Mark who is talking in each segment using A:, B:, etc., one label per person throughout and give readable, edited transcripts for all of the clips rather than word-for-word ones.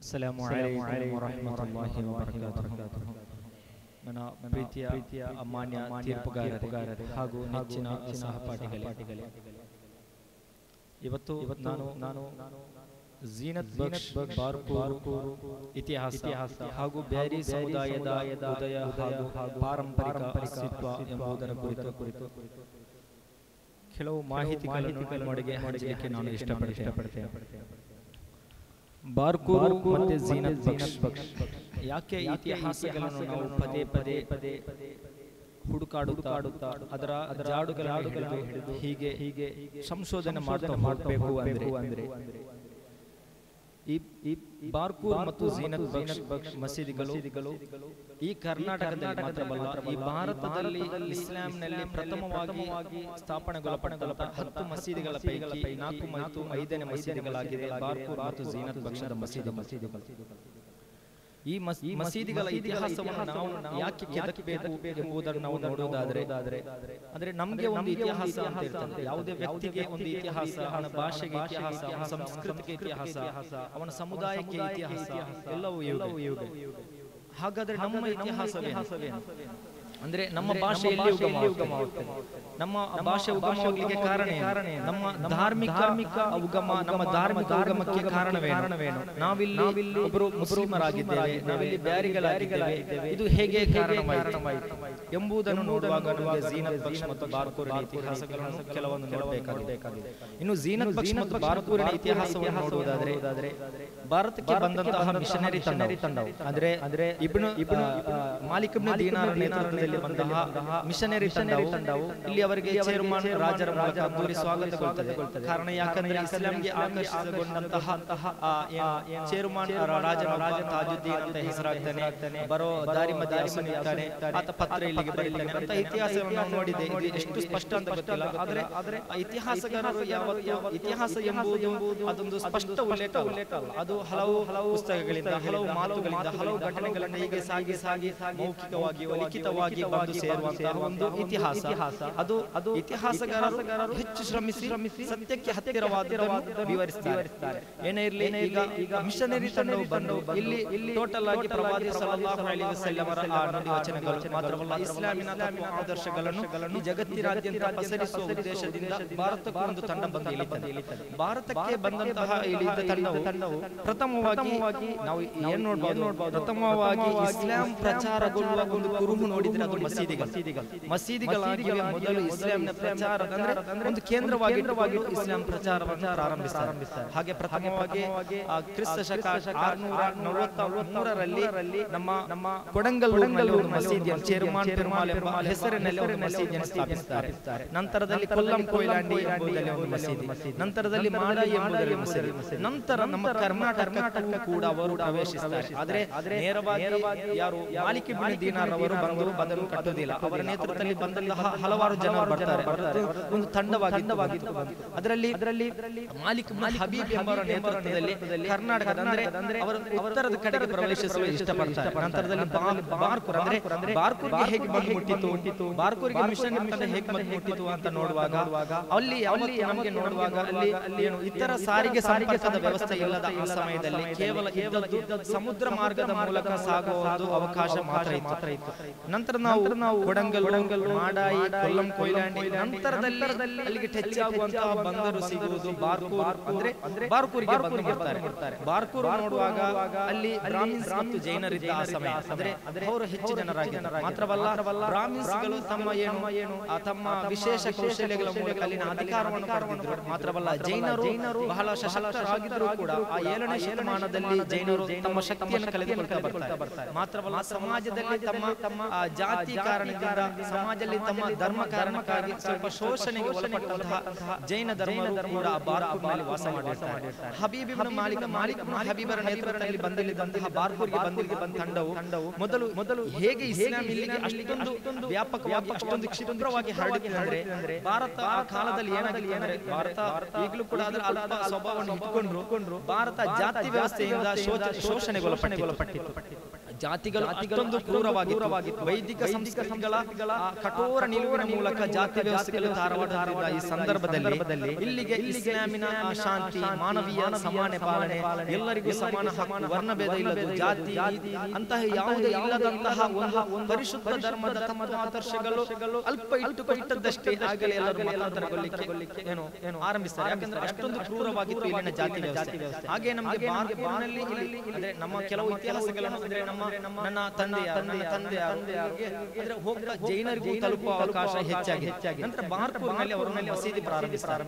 A: السلام عليكم ورحمة الله وبركاته. ನನ್ನ ಪ್ರೀತಿಯ ಮಾನ್ಯ ತೀರ್ಪುಗಾರರೇ ಹಾಗೂ ನೆಚ್ಚಿನ ಸಹಪಾಠಿಗಳೇ, ಇವತ್ತು ನಾನು ಝೀನತ್ ಬಕ್ಷ್ ಬಾರ್ಕೂರ್ ಇತಿಹಾಸ ಹಾಗೂ ಬ್ಯಾರಿ ಸಮುದಾಯದ ಉದಯ ಹಾಗೂ ಪಾರಂಪರಿಕ ಅಸ್ತಿತ್ವ ಎಂಬುದರ ಕುರಿತು ಕೆಲವು ಮಾಹಿತಿಗಳನ್ನು ನಿಮ್ಮೊಳಗೆ ಹಂಚಲಿಕ್ಕೆ ನಾನು ಇಷ್ಟಪಡ್ತೇನೆ. ಬಾರ್ಕೂರ್ ಮತ್ತು ಝೀನತ್ ಬಕ್ಷ್ ಯಾಕೆ ಇತಿಹಾಸಗಳನ್ನು ನಾವು ಪದೇ ಹುಡುಕಾಡುತ್ತಾ ಅದರ ಜಾಡುಗಳನ್ನು ಹಿಡಿದು ಹೀಗೆ ಸಂಶೋಧನೆ ಮಾಡ್ತಾ ಹೋಗಬೇಕು ಅಂದ್ರೆ ಈ ಬಾರ್ಕೂರ್ ಮತ್ತು ಝೀನತ್ ಬಕ್ಷ್ ಮಸೀದಿಗಳು ಈ ಕರ್ನಾಟಕದಲ್ಲಿ ಮಾತ್ರವಲ್ಲ, ಈ ಭಾರತದಲ್ಲಿ ಇಸ್ಲಾಂನಲ್ಲಿ ಪ್ರಥಮವಾಗಿ ಸ್ಥಾಪನೆಗೊಳ್ಳಪಟ್ಟ 10 ಮಸೀದಿಗಳ ಪೈಕಿ 4 ಮತ್ತು 5ನೇ ಮಸೀದಿಗಳಾಗಿದೆ ಬಾರ್ಕೂರ್ ಮತ್ತು ಝೀನತ್ ಬಕ್ಷದ ಮಸೀದಿಗಳು. ಈ ಮಸೀದಿಗಳ ಇತಿಹಾಸವನ್ನು ನಾವು ಯಾಕೆ ಕೆದಕಬೇಕು ಎಂಬುದನ್ನು ನಾವು ನೋಡುವುದಾದ್ರೆ ಅಂದ್ರೆ ನಮಗೆ ಒಂದು ಇತಿಹಾಸ ಅಂತ ಇರ್ತದೆ. ಯಾವುದೇ ವ್ಯಕ್ತಿಗೆ ಒಂದು ಇತಿಹಾಸ, ಅವನ ಭಾಷೆಗೆ ಇತಿಹಾಸ, ಅವನ ಸಂಸ್ಕೃತಿಗೆ ಇತಿಹಾಸ, ಅವನ ಸಮುದಾಯಕ್ಕೆ ಇತಿಹಾಸ, ಎಲ್ಲವೂ ಇವೆ. ಹಾಗಾದ್ರೆ ನಮ್ಮ ಇತಿಹಾಸವೇನು? ಅಂದ್ರೆ ನಮ್ಮ ಭಾಷೆ ಎಲ್ಲಿ ಉಗಮವಾಗುತ್ತದೆ? ನಮ್ಮ ಭಾಷೆ ಉಗಮವಾಗಲಿಕ್ಕೆ ಕಾರಣ ನಮ್ಮ ಧಾರ್ಮಿಕ ಉಗಮ, ನಮ್ಮ ಧಾರ್ಮಿಕ ಉಗಮಕ್ಕೆ ಕಾರಣವೇನು? ನಾವಿಲ್ಲಿ ಒಬ್ಬರು ಮುಸ್ಲಿಮರಾಗಿದ್ದೇವೆ, ನಾವಿಲ್ಲಿ ಬ್ಯಾರಿಗಳಾಗಿದ್ದೇವೆ. ಇದು ಹೇಗೆ ಕಾರಣವಾಯಿತು ಎಂಬುದನ್ನು ನೋಡುವಾಗ ನಮಗೆ ಝೀನತ್ ಬಕ್ಷ್ ಮತ್ತು ಬಾರ್ಕೂರಿನ ಇತಿಹಾಸಗಳನ್ನು ಕೆಲವೊಂದು ನೋಡಬೇಕಾಗಿದೆ. ಇನ್ನು ಝೀನತ್ ಬಕ್ಷ್ ಮತ್ತು ಬಾರ್ಕೂರಿನ ಇತಿಹಾಸವನ್ನು ನೋಡುವುದಾದ್ರೆ ಭಾರತಕ್ಕೆ ಬಂದಂತಹ ಮಿಷನರಿ ತಂಡವು ಅಂದ್ರೆ ಇಬ್ನು ಮಾಲಿಕ್ ಇಬ್ನ್ ದೀನಾರ್ ನೇತೃತ್ವದಲ್ಲಿ ಬಂದಂತಹ ಮಿಷನರಿ ತಂಡವು ಇಲ್ಲಿ ಅವರಿಗೆ ಚೇರ್ಮನ್ ರಾಜರ ಮೂಲಕ ಅದ್ದೂರಿ ಸ್ವಾಗತಗೊಳ್ಳುತ್ತದೆ. ಕಾರಣ ಯಾಕಂದ್ರೆ ಇಸ್ಲಾಂಗೆ ಆಕರ್ಷಿತಗೊಂಡಂತಹ ಚೇರ್ಮನ್ ರಾಜ ತಾಜುದ್ದೀನ್ ಅಂತ ಹೆಸರಾಗ್ತಾನೆ, ಬರೋ ದಾರಿ ಮಧ್ಯೆ ಅಸನಿರ್ತಾನೆ, ಆತ ಪತ್ರ ಇಲ್ಲಿಗೆ ಬರೀತಾನೆ ಅಂತ ಇತಿಹಾಸವನ್ನು ನಾವು ನೋಡಿದೆ. ಇದು ಎಷ್ಟು ಸ್ಪಷ್ಟ ಅಂತ ಗೊತ್ತಿಲ್ಲ, ಆದ್ರೆ ಇತಿಹಾಸಗಾರರು ಯಾವತ್ತೂ ಇತಿಹಾಸ ಎಂಬುದು ಅದೊಂದು ಸ್ಪಷ್ಟ ಉಲ್ಲೇಖ ಅಲ್ಲ. ಅದು ಹಲವು ಪುಸ್ತಕಗಳಿಂದ, ಹಲವು ಮಾತುಗಳಿಂದ, ಹಲವು ಘಟನೆಗಳಿಂದ ಹೀಗೆ ಸಾಗಿ ಮೌಖಿಕವಾಗಿ ಲಿಖಿತವಾಗಿ ಬಂದು ಸೇರುವಂತಹ ಒಂದು ಇತಿಹಾಸ. ಅದು ಇತಿಹಾಸಗಾರರು ಹೆಚ್ಚು ಶ್ರಮಿಸಿ ಸತ್ಯಕ್ಕೆ ಹತ್ತಿರವಾದದ್ದನ್ನು ವಿವರಿಸುತ್ತಾರೆ. ಏನೇ ಇರಲಿ, ಈಗ ಮಿಷನರಿ ತಂಡವು ಬಂದು ಇಲ್ಲಿ ಟೋಟಲ್ ಆಗಿ ಪ್ರವಾದಿ ಸಲ್ಲಲ್ಲಾಹು ಅಲೈಹಿ ವಸಲ್ಲಮರ ನುಡಿ ವಚನಗಳು ಮಾತ್ರವಲ್ಲ, ಇಸ್ಲಾಮಿನ ತತ್ವ ಆದರ್ಶಗಳನ್ನು ಈ ಜಗತ್ತಿನಾದ್ಯಂತ ಪಸರಿಸುವ ಉದ್ದೇಶದಿಂದ ಭಾರತಕ್ಕೆ ಒಂದು ತಂಡ ಬಂದು ಇಳಿತದೆ. ಭಾರತಕ್ಕೆ ಬಂದಂತಹ ಇಳಿದ ತಂಡವು ಪ್ರಥಮವಾಗಿ ನಾವು ಏನ್ ನೋಡಬಹುದು, ಪ್ರಥಮವಾಗಿ ಇಸ್ಲಾಂ ಪ್ರಚಾರಗೊಳ್ಳುವ ಒಂದು ಕುರುಹು ನೋಡಿದ್ರೆ ಅದು ಮಸೀದಿಗಳಾಗಿವೆ. ಮೊದಲು ಇಸ್ಲಾಂನ ಪ್ರಚಾರ ಅಂದ್ರೆ ಒಂದು ಕೇಂದ್ರವಾಗಿ ಇಸ್ಲಾಂ ಪ್ರಚಾರವನ್ನು ಪ್ರಾರಂಭಿಸ್ತಾರೆ. ಹಾಗೆ ಪ್ರಥಮವಾಗಿ ಕ್ರಿಸ್ತ ಶಕ 643ರಲ್ಲಿ ನಮ್ಮ ಕೊಡಂಗಲ್ಲೂರಿನಲ್ಲಿ ಒಂದು ಮಸೀದಿಯನ್ನು ಚೇರ್ಮನ್ ಪೆರುಮಾಳ್ ಎಂಬ ಹೆಸರಿನಲ್ಲಿ ಒಂದು ಮಸೀದಿಯನ್ನು ಸ್ಥಾಪಿಸುತ್ತಾರೆ. ನಂತರದಲ್ಲಿ ಕೊಲ್ಲಂ ಕೊಯ್ಲಾಂಡಿ ಎಂಬುದರಲ್ಲಿ ಒಂದು ಮಸೀದಿ, ನಂತರದಲ್ಲಿ ಮಾಡಾಯಿ ಎಂಬುದರಲ್ಲಿ ಮಸೀದಿ, ನಂತರ ನಮ್ಮ ಕರ್ನಾಟಕಕ್ಕೂ ಕೂಡ ಅವರು ಪ್ರವೇಶಿಸುತ್ತಾರೆ. ಆದ್ರೆ ನೇರವಾಗಿ ಯಾರು ಮಾಲಿಕ್ ಇಬ್ನ್ ದೀನಾರ್ ಅವರು ಬಂದು ಅದನ್ನು ಕಟ್ಟುವುದಿಲ್ಲ. ಅವರ ನೇತೃತ್ವದಲ್ಲಿ ಬಂದಂತಹ ಹಲವಾರು ಜನರು ಬರ್ತಾರೆ. ಒಂದು ತಂಡವಾಗಿ ಅದರಲ್ಲಿ ಮಾಲಿಕ್ ಇಬ್ನ್ ಹಬೀಬ್ ಎಂಬವರ ನೇತೃತ್ವದಲ್ಲಿ ಕರ್ನಾಟಕದ ಅಂದ್ರೆ ಅವರು ಉತ್ತರದ ಕಡೆಗೆ ಪ್ರವೇಶಿಸಲು ಇಷ್ಟಪಡ್ತಾರೆ. ನಂತರದಲ್ಲಿ ಬಾರ್ಕೂರ್ ಅಂದ್ರೆ ಬಾರ್ಕೂರ್ಗೆ ಹೇಗೆ ಬಂದು ಮುಟ್ಟಿತು, ಬಾರ್ಕೂರಿಗೆ ಮಿಷನ್ ಹೇಗೆ ಬಂದು ಮುಟ್ಟಿತು ಅಂತ ನೋಡುವಾಗ ಅಲ್ಲಿ ನಮಗೆ ನೋಡುವಾಗ ಅಲ್ಲಿ ಏನು ಇತರ ಸಾರಿಗೆ ಸಂಪರ್ಕದ ವ್ಯವಸ್ಥೆ ಇಲ್ಲದ ಆ ಸಮಯದಲ್ಲಿ ಕೇವಲ ಇದ್ದದ್ದು ಸಮುದ್ರ ಮಾರ್ಗದ ಮೂಲಕ ಸಾಗುವ ಒಂದು ಅವಕಾಶ ಮಾತ್ರ ಇತ್ತು. ನಂತರ ನಾವು ಕೊಡಂಗಲ್, ಮಾಡಾಯಿ, ಕೊಲ್ಲಂ ಕೊಯ್ಲಾಂಡಿ, ನಂತರದಲ್ಲಿ ಅಲ್ಲಿಗೆ ಟಚ್ ಆಗುವಂತಹ ಬಂದರು ಸಿಗುವುದು ಬಾರ್ಕೂರ್. ಅಂದ್ರೆ ಬಾರ್ಕೂರಿಗೆ ಬಂದು ಬರ್ತಾರೆ. ಬಾರ್ಕೂರ್ ನೋಡುವಾಗ ಅಲ್ಲಿ ಬ್ರಾಹ್ಮಿನ್ಸ್ ಮತ್ತು ಜೈನರಿದ್ದ ಆ ಸಮಯ, ಅಂದ್ರೆ ಅವರು ಹೆಚ್ಚು ಜನರಾಗಿದ್ದಾರೆ. ಮಾತ್ರವಲ್ಲ, ಬ್ರಾಹ್ಮಿನ್ಸ್ಗಳು ತಮ್ಮ ವಿಶೇಷ ಕೌಶಲ್ಯಗಳ ಮೂಲಕ ಅಲ್ಲಿನ ಅಧಿಕಾರವನ್ನು ಪಡೆದಿದ್ರು. ಮಾತ್ರವಲ್ಲ, ಜೈನರು ಬಹಳ ಸಶಕ್ತರಾಗಿದ್ದರೂ ಕೂಡ ಆ 7ನೇ ಶತಮಾನದಲ್ಲಿ ಜೈನರು ತಮ್ಮ ಶಕ್ತಿಯನ್ನು ಕಳೆದುಕೊಳ್ತಾ ಬರ್ತಾರೆ. ಮಾತ್ರವಲ್ಲ, ಸಮಾಜದಲ್ಲಿ ತಮ್ಮ ಜಾತಿ ಕಾರಣದಿಂದ, ಸಮಾಜದಲ್ಲಿ ತಮ್ಮ ಧರ್ಮ ಕಾರಣಕ್ಕಾಗಿ ಸ್ವಲ್ಪ ಶೋಷಣೆಗೆ ಒಳಪಟ್ಟಂತಹ ಜೈನ ಧರ್ಮರು ಕೂಡ ಬಾರ್ಕೂರ್ನಲ್ಲಿ ವಾಸ ಮಾಡಿರ್ತಾರೆ. ಹಬೀಬ್ ಇಬ್ನ್ ಮಾಲಿಕ್ ಹಬೀಬರ ನೇತೃತ್ವದಲ್ಲಿ ಬಂದಿದ್ದಂತಹ ಬಾರ್ಕೂರ್ಗೆ ಬಂದ ತಂಡವು ಮೊದಲು ಹೇಗೆ ಇಸ್ಲಾಂ ಇಲ್ಲಿಗೆ ಅಷ್ಟೊಂದು ವ್ಯಾಪಕವಾಗಿ ಅಷ್ಟೊಂದು ಕ್ಷಿಪ್ರವಾಗಿ ಹರಡಿದೆ ಅಂದ್ರೆ ಭಾರತ ಆ ಕಾಲದಲ್ಲಿ ಏನಾಗಿದೆ ಅಂದ್ರೆ ಭಾರತ ಈಗಲೂ ಕೂಡ ಅದರ ಅಲ್ಪ ಸ್ವಭಾವವನ್ನು ಇಟ್ಟುಕೊಂಡ್ರು ಭಾರತ ಜಾತಿ ವ್ಯವಸ್ಥೆಯಿಂದ ಶೋಷಣೆಗೊಳಪಟ್ಟಿತ್ತು. ಜಾತಿಗಳು ಅಷ್ಟೊಂದು ಕ್ರೂರವಾಗಿತ್ತು. ವೈದಿಕ ಸಂಸ್ಕೃತಿಗಳ ಕಠೋರ ನಿಲುವಿನ ಮೂಲಕ ಜಾತಿ ವ್ಯವಸ್ಥೆಗಳು ತಾರವಾಡುತ್ತಿದ್ದ ಈ ಸಂದರ್ಭದಲ್ಲಿ ಇಲ್ಲಿಗೆ ಇಸ್ಲಾಮಿನ ಶಾಂತಿ, ಮಾನವೀಯ ಸಮಾನ ಪಾಲನೆ, ಎಲ್ಲರಿಗೂ ಸಮಾನ ಹಕ್ಕು, ವರ್ಣಭೇದ ಇಲ್ಲದು, ಜಾತಿ ಅಂತಹ ಯಾವುದೇ ಇಲ್ಲದಂತಹ ಒಂದು ಪರಿಶುದ್ಧ ಧರ್ಮದ ತತ್ವಾದರ್ಶಗಳು ಅಲ್ಪ ಇಟ್ಟದ್ದಷ್ಟೇ ಆಗಲೇ ಎಲ್ಲರೂ ಮತಾಂತರಗೊಳ್ಳಿಕ್ಕೆ ಏನು ಆರಂಭಿಸ್ತಾರೆ. ಯಾಕಂದ್ರೆ ಅಷ್ಟೊಂದು ಕ್ರೂರವಾಗಿತ್ತು ಇಲ್ಲಿನ ಜಾತಿ ವ್ಯವಸ್ಥೆ. ಹಾಗೆ ನಮಗೆ ಬಾರ್ಪೂರ್ನಲ್ಲಿ ಅಂದ್ರೆ ನಮ್ಮ ಕೆಲವು ಇತಿಹಾಸಗಳನ್ನು ಅಂದ್ರೆ ನನ್ನ ತಂದೆಯ ಅಂದ್ರೆ ಹೋಗ್ತಾ ಜೈನರಿಗೂ ತಲುಪುವ ಅವಕಾಶ ಹೆಚ್ಚಾಗಿ ನಂತರ ಬಾರ್ಪೂರ್ನಲ್ಲಿ ಅವರು ಮಸೀದಿ ಪ್ರಾರಂಭಿಸ್ತಾರೆ.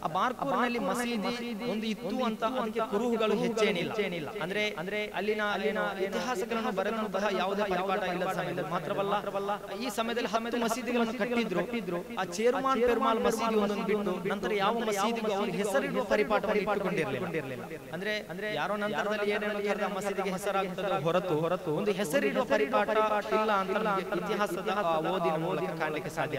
A: ಆ ಬಾರ್ಪೂರ್ನಲ್ಲಿ ಮಸೀದಿ ಒಂದು ಇತ್ತು ಅಂತ ಅದಕ್ಕೆ ಕುರುಹುಗಳು ಹೆಚ್ಚೇನಿಲ್ಲ. ಅಂದ್ರೆ ಅಲ್ಲಿನ ಇತಿಹಾಸಗಳನ್ನು ಬರೆದಂತಹ ಯಾವುದೇ ಪರಿಪಾಠ ಇಲ್ಲದ ಸಮಯದಲ್ಲಿ ಮಾತ್ರವಲ್ಲ ಈ ಸಮಯದಲ್ಲಿ 10 ಮಸೀದಿಗಳನ್ನು ಕಟ್ಟಿದ್ರು. ಆ ಚೇರ್ಮಾನ್ ಪೆರುಮಾಲ್ ಮಸೀದಿ ಒಂದೊಂದು ಬಿಟ್ಟು ನಂತರ ಯಾವ ಮಸೀದಿಗೂ ಅವರಿಗೆ ಹೆಸರಿಡುವ ಪರಿಪಾಠವನ್ನು ಇಟ್ಟುಕೊಂಡಿರಲಿಲ್ಲ. ಅಂದ್ರೆ ಯಾರೋ ನಂತರದಲ್ಲಿ ಏನೇನು ಕರೆದ ಮಸೀದಿಗೆ ಹೆಸರಾಗುತ್ತದೆ ಹೊರತು ಒಂದು ಹೆಸರಿಡುವ ಪರಿಪಾಠ ಇಲ್ಲ ಅಂತ ಇತಿಹಾಸದ ಓದಿನ ಮೂಲಕ ಕಾಣಲಿಕ್ಕೆ ಸಾಧ್ಯ.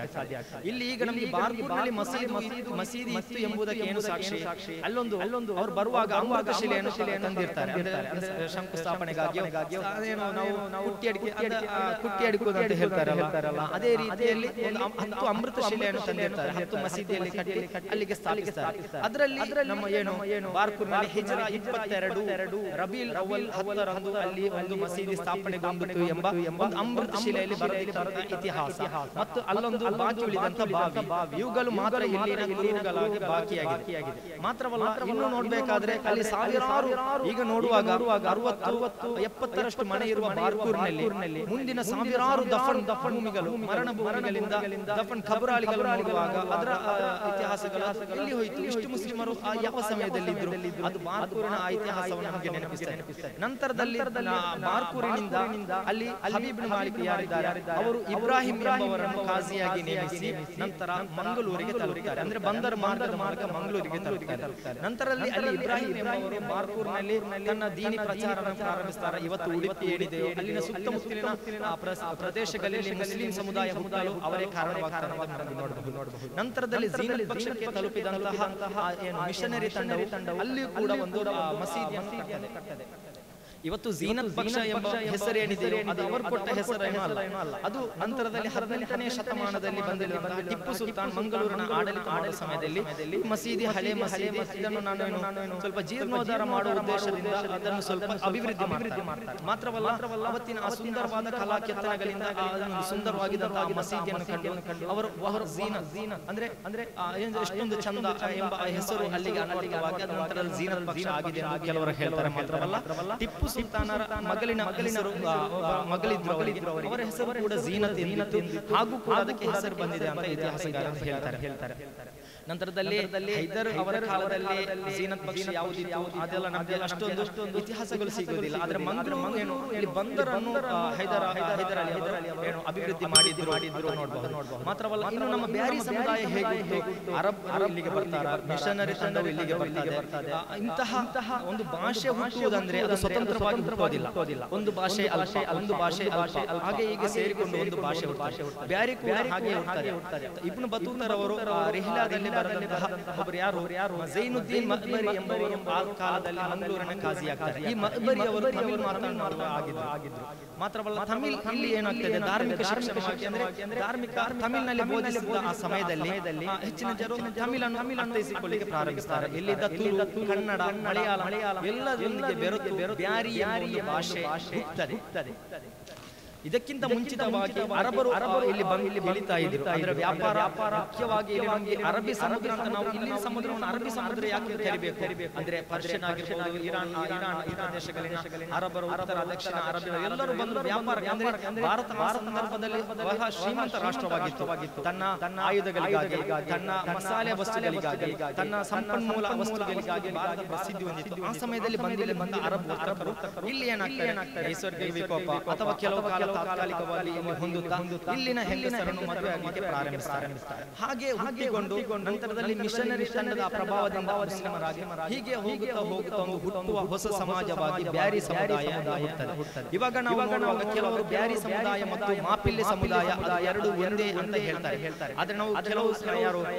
A: ಇಲ್ಲಿ ಈಗ ನಮಗೆ ಬಾರ್ಪೂರ್ನಲ್ಲಿ ಮಸೀದಿ ಇತ್ತು ಎಂಬುದಕ್ಕೆ ಏನು ಸಾಕ್ಷಿ? ಅಲ್ಲೊಂದು ಅವರು ಬರುವಾಗ ಅಮೃತ ಶಿಲೆಯನ್ನು ತಂದಿರ್ತಾರೆ. ಅಂದ್ರೆ ಶಂಕುಸ್ಥಾಪನೆಗಾಗಿ ನಾವು ಕುಟ್ಟಿ ಅಡಿಕೋದು ಅಂತ ಹೇಳ್ತಾರಲ್ಲ, ಅದೇ ರೀತಿಯಲ್ಲಿ 10 ಅಮೃತ ಶಿಲೆಯನ್ನು ತಂದಿರ್ತಾರೆ. 10 ಮಸೀದಿಯಲ್ಲಿ ಕಟ್ಟಿ ಅಲ್ಲಿಗೆ ಸ್ಥಾಪಿಸ್ತಾರೆ. ಅದರಲ್ಲಿ ನಮ್ಮ ಏನು ಬಾರ್ಪೂರ್ನಲ್ಲಿ ಹಿಜ್ರಾ 22 ರಬೀಲ್ ಅವಲ್ 10ರಂದು ಅಲ್ಲಿ ಒಂದು ಮಸೀದಿ ಸ್ಥಾಪನೆಗೊಂಡಿತು ಎಂಬ ಒಂದು ಅಮೃತ ಶಿಲೆಯಲ್ಲಿ ಬರೆದಿರುವ ಇತಿಹಾಸ ಮತ್ತು ಅಲ್ಲೊಂದು ಬಾಕಿ ಉಳಿದಂತ ಬಾವಿ, ಇವುಗಳು ಮಾತ್ರ ಇಲ್ಲಿನ ಗುರುಗಳಾಗಿ ಬಾಕಿಯಾಗಿದೆ. ಮಾತ್ರವಲ್ಲ, ಇನ್ನು ನೋಡ್ಬೇಕಾದ್ರೆ ಅಲ್ಲಿ ಸಾವಿರಾರು ಈಗ ನೋಡುವಾಗ 60-70ರಷ್ಟು ಮನೆ ಇರುವ ಬಾರ್ಪೂರ್ನಲ್ಲಿ ಮುಂದಿನ ಸಾವಿರಾರು ದಫನ್ ಭೂಮಿಗಳು, ಮರಣ ಭೂಮಿಗಳಿಂದ ದಫನ್ ಖಬರಾಳಿಗಳು ನೋಡುವಾಗ ಅದರ ಇತಿಹಾಸಗಳು ಎಲ್ಲಿ ಹೋಯಿತು? ಇಷ್ಟು ಮುಸ್ಲಿಮರು ಯಾವ ಸಮಯದಲ್ಲಿ ಇದ್ರು? ಅದು ಬಾರ್ಪೂರಿನ ಇತಿಹಾಸವನ್ನು ನಮಗೆ ನೆನಪಿಸ್ತಾರೆ. ನಂತರದಲ್ಲಿ ಬಾರ್ಪೂರಿನಿಂದ ಅಲ್ಲಿ ಹಬೀಬ್ ಮಾಲಿಕ್ ಯಾರಿದ್ದಾರೆ ಅವರು ಇಬ್ರಾಹಿಂ ಎಂಬವರನ್ನು ಕಾಜಿಯಾಗಿ ನೇಮಿಸಿ ನಂತರ ಮಂಗಳೂರಿಗೆ ತಲುಪುತ್ತಾರೆ. ಅಂದ್ರೆ ಬಂದರ್ ಮಾರ್ಗದ ಮೂಲಕ ಮಂಗಳೂರಿಗೆ ತಲುಪುತ್ತಾರೆ. ನಂತರದಲ್ಲಿ ಅಲ್ಲಿ ಇಬ್ರಾಹಿಂ ಎಂಬವರು ಬಾರ್ಪೂರ್ನಲ್ಲಿ ತನ್ನ ದೀನಿ ಪ್ರಚಾರವನ್ನು ಪ್ರಾರಂಭಿಸ್ತಾರೆ. ಇವತ್ತು ಉಡುಪಿ ಏನಿದೆಯೋ ಅಲ್ಲಿನ ಸುತ್ತಮುತ್ತಲಿನ ಪ್ರದೇಶಗಳಲ್ಲಿ ಮುಸ್ಲಿಂ ಸಮುದಾಯ ಹುಟ್ಟಲು ಅವರೇ ಕಾರಣವಾಗ್ತಾರೆ ನೋಡಬಹುದು. ನಂತರದಲ್ಲಿ ಝೀನತ್ ಪಕ್ಷಕ್ಕೆ ತಲುಪಿದಂತಹ ಮಿಷನರಿ ತಂಡವು ಅಲ್ಲಿಯೂ ಕೂಡ ಒಂದು ಮಸೀದಿಯನ್ನು ಕಟ್ಟದೆ. ಇವತ್ತು ಝೀನತ್ ಪಕ್ಷ ಎಂಬ ಹೆಸರೇನಿದೆ ಅದು ಅವರು ಕೊಟ್ಟ ಹೆಸರೇನೂ ಅಲ್ಲ. ಅದು ನಂತರದಲ್ಲಿ 18ನೇ ಶತಮಾನದಲ್ಲಿ ಬಂದಿರುವಂತಹ ಟಿಪ್ಪು ಸುಲ್ತಾನ್ ಮಂಗಳೂರಿನ ಆಡಳಿತ ಮಾಡುವ ಸಮಯದಲ್ಲಿ ಮಸೀದಿ, ಹಳೆ ಮಸೀದಿ, ಇದನ್ನು ನಾನು ಸ್ವಲ್ಪ ಜೀರ್ಣೋದ್ಧಾರ ಮಾಡುವ ಉದ್ದೇಶದಿಂದ ಅದನ್ನು ಸ್ವಲ್ಪ ಅಭಿವೃದ್ಧಿ ಮಾಡ್ತಾರೆ. ಮಾತ್ರವಲ್ಲ, ಅವತ್ತಿನ ಆ ಸುಂದರವಾದ ಕಲಾ ಕೆತ್ತನೆಗಳಿಂದ ಅದನ್ನು ಸುಂದರವಾಗಿದ್ದಂತಹ ಮಸೀದಿಯನ್ನು ಕಂಡು ಅವರು ಝೀನತ್ ಅಂದ್ರೆ ಎಷ್ಟೊಂದು ಚಂದ ಎಂಬ ಹೆಸರು ಅಲ್ಲಿಗೆ ಅನ್ವರ್ಥವಾಗಿ ನಂತರ ಝೀನತ್ ಪಕ್ಷ ಆಗಿದೆ ಎಂದು ಕೆಲವರು ಹೇಳ್ತಾರೆ. ಮಾತ್ರವಲ್ಲ, ಟಿಪ್ಪು ಸುಲ್ತಾನರ ಮಗಳಿದ್ರು ಅವರ ಹೆಸರು ಕೂಡ ಝೀನತ್ ಎಂದಿತ್ತು. ಹಾಗೂ ಕೂಡ ಅದಕ್ಕೆ ಹೆಸರು ಬಂದಿದೆ ಅಂತ ಇತಿಹಾಸಗಾರರು ಹೇಳ್ತಾರೆ. ನಂತರದಲ್ಲಿ ಹೈದರ್ ಅವರ ಕಾಲದಲ್ಲಿ ಝೀನತ್ ಪಕ್ಷ ಯಾವುದಿತ್ತು ಅದೆಲ್ಲ ನಮಗೆ ಅಷ್ಟೊಂದು ಇತಿಹಾಸಗಳು ಸಿಗುವುದಿಲ್ಲ. ಆದ್ರೆ ಮಂಗಳೂರು ಇಲ್ಲಿ ಬಂದರನ್ನು ಹೈದರ್ ಅಲಿ ಅವರು ಅಭಿವೃದ್ಧಿ ಮಾಡಿದ್ರು ನೋಡಬಹುದು. ಮಾತ್ರವಲ್ಲ, ಇನ್ನು ನಮ್ಮ ಬ್ಯಾರಿ ಸಮುದಾಯ ಹೇಗಿತ್ತು, ಅರಬ್ ಇಲ್ಲಿಗೆ ಬರ್ತಾರೆ, ಮಿಷನರಿ ತಂಡವು ಇಲ್ಲಿಗೆ ಬರ್ತದೆ. ಇಂತಹ ಒಂದು ಭಾಷೆ ಹುಟ್ಟುವುದಂದ್ರೆ ಅದು ಸ್ವತಂತ್ರವಾಗಿ ಹುಟ್ಟುವುದಿಲ್ಲ. ಒಂದು ಭಾಷೆ ಅಲ್ಪ, ಒಂದು ಭಾಷೆ ಅಲ್ಪ, ಹಾಗೆ ಹೀಗೆ ಸೇರಿಕೊಂಡು ಒಂದು ಭಾಷೆ ಹುಟ್ಟುತ್ತದೆ. ಬ್ಯಾರಿ ಕೂಡ ಹಾಗೆ ಹುಟ್ಟುತ್ತದೆ. ಇಬ್ನ್ ಬತೂತರ್ ಅವರು ರಿಹ್ಲಾದಲ್ಲಿ ಬರೆದಂತಹ ಒಬ್ಬರು ಯಾರು ಝೈನುದ್ದೀನ್ ಮಕ್ಬರಿ ಎಂಬವರು ಆ ಕಾಲದಲ್ಲಿ ಮಂಗಳೂರಿನ ಕಾಜಿ ಆಗ್ತಾರೆ. ಈ ಮಕ್ಬರಿ ಅವರು ತಮಿಳ್ ಮಾತನಾಡುವ ಆಗಿದ್ರು. ಮಾತ್ರವಲ್ಲ, ತಮಿಳ್ ಇಲ್ಲಿ ಏನಾಗ್ತದೆ ಧಾರ್ಮಿಕ ಶಿಕ್ಷಣವಾಗಿ ಅಂದ್ರೆ ಧಾರ್ಮಿಕ ತಮಿಳಿನಲ್ಲಿ ಬೋಧಿಸಿದ ಆ ಸಮಯದಲ್ಲಿ ಹೆಚ್ಚಿನ ಜನರು ತಮಿಳನ್ನು ಅರ್ಥೈಸಿಕೊಳ್ಳಿಕ್ಕೆ ಪ್ರಾರಂಭಿಸ್ತಾರೆ. ಇಲ್ಲಿದ್ದ ತುಳು, ಕನ್ನಡ, ಮಲಯಾಳ ಎಲ್ಲದರೊಂದಿಗೆ ಬೆರೆತು ಬ್ಯಾರಿ ಎಂಬ ಭಾಷೆ ಹುಟ್ಟುತ್ತದೆ. ಇದಕ್ಕಿಂತ ಮುಂಚಿತವಾಗಿ ಅರಬರು ಇಲ್ಲಿ ಬೆಳೀತಾ ಇದ್ರು. ಅದರ ವ್ಯಾಪಾರ ಮುಖ್ಯವಾಗಿ ಅರಬ್ಬಿ ಸಮುದ್ರ ಅಂತ ನಾವು ಇಲ್ಲಿನ ಸಮುದ್ರವನ್ನು ಅರಬ್ಬಿ ಸಮುದ್ರ ಯಾಕೆ ಕರಿಬೇಕು ಅಂದ್ರೆ ಪರ್ಷಿಯನ್ ಆಗಿರ್ಬೋದು, ಇರಾನ್ ಈ ಪ್ರದೇಶಗಳಿನ ಅರಬರು, ಉತ್ತರ ದಕ್ಷಿಣ ಅರಬ್ಬರು ಎಲ್ಲರೂ ಬಂದು ವ್ಯಾಪಾರ ಅಂದ್ರೆ ಭಾರತ ಆ ಸಂದರ್ಭದಲ್ಲಿ ಬಹಳ ಶ್ರೀಮಂತ ರಾಷ್ಟ್ರವಾಗಿತ್ತು. ತನ್ನ ಆಯುಧಗಳಿಗಾಗಿ, ತನ್ನ ಮಸಾಲೆ ವಸ್ತುಗಳಿಗಾಗಿ, ತನ್ನ ಸಂಪನ್ಮೂಲ ವಸ್ತುಗಳಿಗಾಗಿ ಭಾರತ ಪ್ರಸಿದ್ಧಿ ಹೊಂದಿತ್ತು. ಆ ಸಮಯದಲ್ಲಿ ಬಂದ ಅರಬ್ ವರ್ತಕರು ಇಲ್ಲಿ ಏನಾಗ್ತದೆ ನೈಸರ್ಗಿಕ ವಿಕೋಪ ಅಥವಾ ಕೆಲವು ಕಾಲ ತಾತ್ಕಾಲಿಕವಾಗಿ ಇಲ್ಲಿ ಹೊಂದುತ್ತಾ ಇಲ್ಲಿನ ಹೆಂಗಸರನ್ನು ಮದುವೆ ಆಗಲಿಕ್ಕೆ ಪ್ರಾರಂಭಿಸ್ತಾರೆ. ಹಾಗೆ ಹುಟ್ಟಿಕೊಂಡು ನಂತರದಲ್ಲಿ ಮಿಷನರಿ ತಂಡದ ಪ್ರಭಾವದಿಂದ ಮುಸ್ಲಿಮರಾಗಿ ಹೀಗೆ ಹೋಗುತ್ತಾ ಒಂದು ಹುಟ್ಟುವ ಹೊಸ ಸಮಾಜವಾಗಿ ಬ್ಯಾರಿ ಸಮುದಾಯ ಹುಟ್ಟುತ್ತದೆ. ಇವಾಗ ನಾವು ನೋಡುವಾಗ ಕೆಲವರು ಬ್ಯಾರಿ ಸಮುದಾಯ ಮತ್ತು ಮಾಪಿಲ್ಲೆ ಸಮುದಾಯ ಅದು ಎರಡು ಒಂದೇ ಅಂತ ಹೇಳ್ತಾರೆ. ಆದ್ರೆ ನಾವು ಕೆಲವು